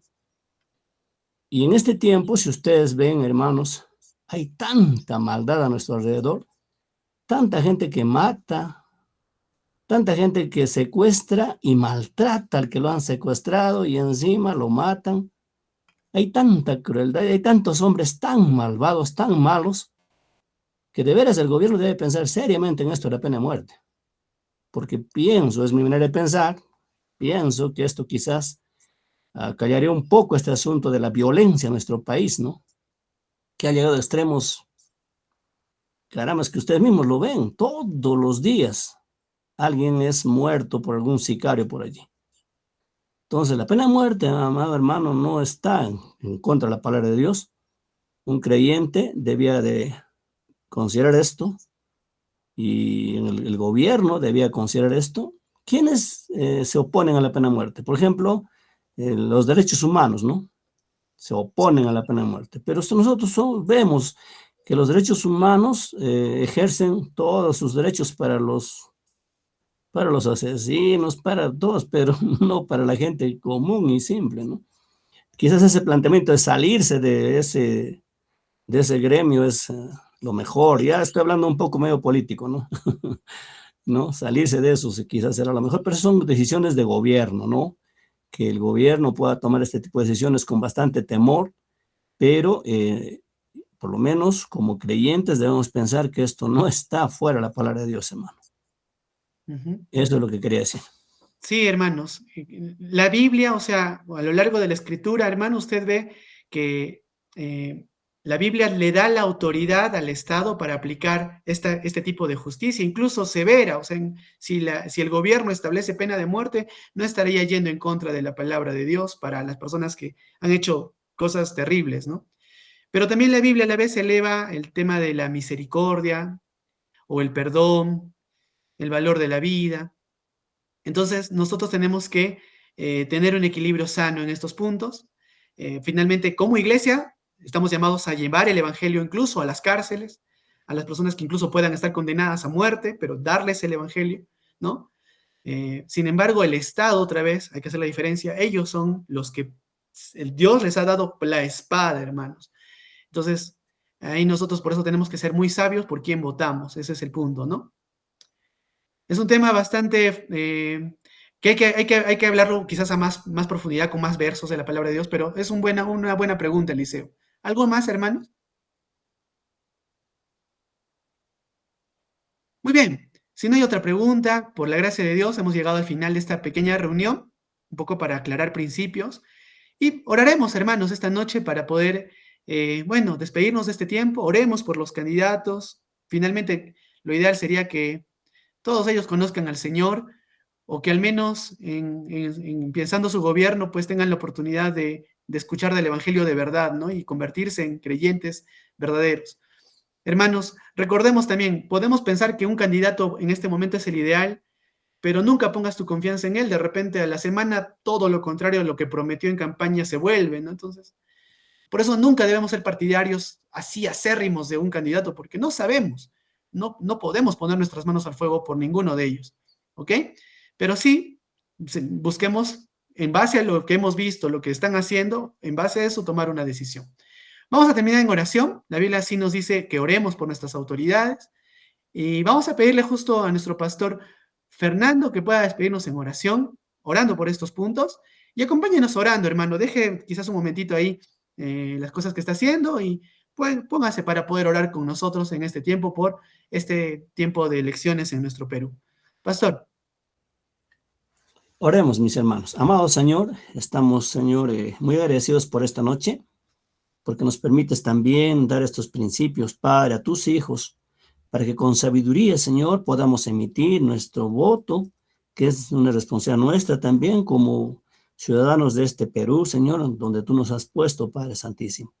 Y en este tiempo, si ustedes ven, hermanos, hay tanta maldad a nuestro alrededor, tanta gente que mata, tanta gente que secuestra y maltrata al que lo han secuestrado y encima lo matan. Hay tanta crueldad, hay tantos hombres tan malvados, tan malos, que de veras el gobierno debe pensar seriamente en esto de la pena de muerte. Porque pienso, es mi manera de pensar, pienso que esto quizás callaría un poco este asunto de la violencia en nuestro país, ¿no? Que ha llegado a extremos, caramba, es que ustedes mismos lo ven, todos los días alguien es muerto por algún sicario por allí. Entonces, la pena de muerte, amado hermano, no está en contra de la palabra de Dios. Un creyente debía de considerar esto y el gobierno debía considerar esto. ¿Quiénes se oponen a la pena de muerte? Por ejemplo, los derechos humanos, ¿no? Se oponen a la pena de muerte. Pero nosotros vemos que los derechos humanos ejercen todos sus derechos para los asesinos, para todos, pero no para la gente común y simple, ¿no? Quizás ese planteamiento de salirse de ese gremio es lo mejor. Ya estoy hablando un poco medio político, ¿no? ¿No? Salirse de eso quizás será lo mejor, pero son decisiones de gobierno, ¿no? Que el gobierno pueda tomar este tipo de decisiones con bastante temor, pero por lo menos como creyentes debemos pensar que esto no está fuera de la palabra de Dios, hermano. Eso es lo que quería decir. Sí, hermanos. La Biblia, o sea, a lo largo de la escritura, hermano, usted ve que la Biblia le da la autoridad al Estado para aplicar este tipo de justicia, incluso severa. O sea, si el gobierno establece pena de muerte, no estaría yendo en contra de la palabra de Dios para las personas que han hecho cosas terribles, ¿no? Pero también la Biblia a la vez eleva el tema de la misericordia o el perdón, el valor de la vida. Entonces, nosotros tenemos que tener un equilibrio sano en estos puntos. Finalmente, como iglesia, estamos llamados a llevar el evangelio incluso a las cárceles, a las personas que incluso puedan estar condenadas a muerte, pero darles el evangelio, ¿no? Sin embargo, el Estado, otra vez, hay que hacer la diferencia, ellos son los que Dios les ha dado la espada, hermanos. Entonces, Ahí nosotros por eso tenemos que ser muy sabios por quién votamos, ese es el punto, ¿no? Es un tema bastante que hay que hablarlo quizás a más profundidad, con más versos de la palabra de Dios, pero es una buena pregunta, Eliseo. ¿Algo más, hermanos? Muy bien, si no hay otra pregunta, por la gracia de Dios hemos llegado al final de esta pequeña reunión, un poco para aclarar principios, y oraremos, hermanos, esta noche para poder, bueno, despedirnos de este tiempo. Oremos por los candidatos. Finalmente, lo ideal sería que todos ellos conozcan al Señor, o que al menos pensando su gobierno, pues tengan la oportunidad de escuchar del Evangelio de verdad, ¿no? Y convertirse en creyentes verdaderos. Hermanos, recordemos también, podemos pensar que un candidato en este momento es el ideal, pero nunca pongas tu confianza en él. De repente a la semana todo lo contrario a lo que prometió en campaña se vuelve, ¿no? Entonces, por eso nunca debemos ser partidarios así acérrimos de un candidato, porque no sabemos, no podemos poner nuestras manos al fuego por ninguno de ellos, ¿ok? Pero sí, busquemos en base a lo que hemos visto, lo que están haciendo, en base a eso tomar una decisión. Vamos a terminar en oración. La Biblia sí nos dice que oremos por nuestras autoridades, y vamos a pedirle justo a nuestro pastor Fernando que pueda despedirnos en oración, orando por estos puntos, y acompáñenos orando, hermano. Deje quizás un momentito ahí las cosas que está haciendo y pues, póngase para poder orar con nosotros en este tiempo por este tiempo de elecciones en nuestro Perú. Pastor. Oremos, mis hermanos. Amado Señor, estamos, Señor, muy agradecidos por esta noche, porque nos permites también dar estos principios, Padre, a tus hijos, para que con sabiduría, Señor, podamos emitir nuestro voto, que es una responsabilidad nuestra también como ciudadanos de este Perú, Señor, donde tú nos has puesto, Padre Santísimo.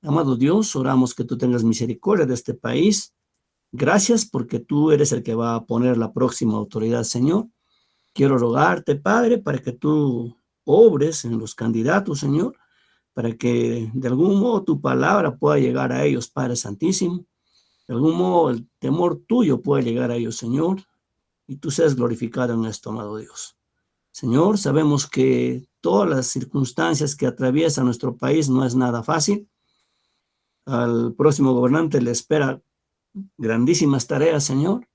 Amado Dios, oramos que tú tengas misericordia de este país. Gracias porque tú eres el que va a poner la próxima autoridad, Señor. Quiero rogarte, Padre, para que tú obres en los candidatos, Señor, para que de algún modo tu palabra pueda llegar a ellos, Padre Santísimo. De algún modo el temor tuyo pueda llegar a ellos, Señor, y tú seas glorificado en esto, amado Dios. Señor, sabemos que todas las circunstancias que atraviesa nuestro país no es nada fácil. Al próximo gobernante le espera grandísimas tareas, Señor,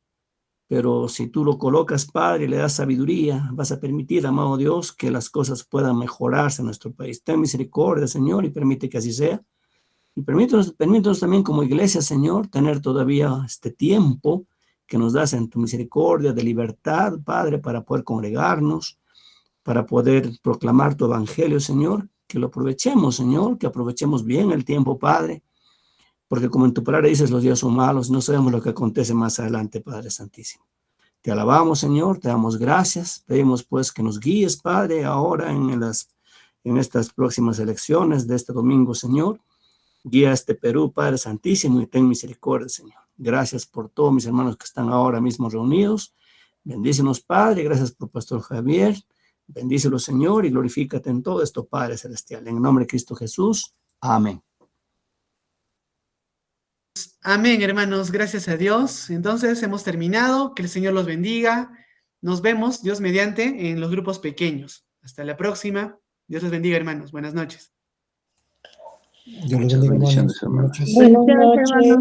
pero si tú lo colocas, Padre, y le das sabiduría, vas a permitir, amado Dios, que las cosas puedan mejorarse en nuestro país. Ten misericordia, Señor, y permite que así sea. Y permítanos también como iglesia, Señor, tener todavía este tiempo que nos das en tu misericordia de libertad, Padre, para poder congregarnos, para poder proclamar tu evangelio, Señor. Que lo aprovechemos, Señor, que aprovechemos bien el tiempo, Padre, porque como en tu palabra dices, los días son malos, no sabemos lo que acontece más adelante, Padre Santísimo. Te alabamos, Señor, te damos gracias, pedimos pues que nos guíes, Padre, ahora en estas próximas elecciones de este domingo, Señor. Guía a este Perú, Padre Santísimo, y ten misericordia, Señor. Gracias por todos mis hermanos que están ahora mismo reunidos. Bendícenos, Padre, gracias por Pastor Javier. Bendícelo, Señor, y glorifícate en todo esto, Padre Celestial. En el nombre de Cristo Jesús. Amén. Amén, hermanos, gracias a Dios. Entonces hemos terminado, que el Señor los bendiga. Nos vemos, Dios mediante, en los grupos pequeños. Hasta la próxima. Dios les bendiga, hermanos. Buenas noches. Dios los bendiga, hermanos. Bendiciones, hermanos. Buenas noches.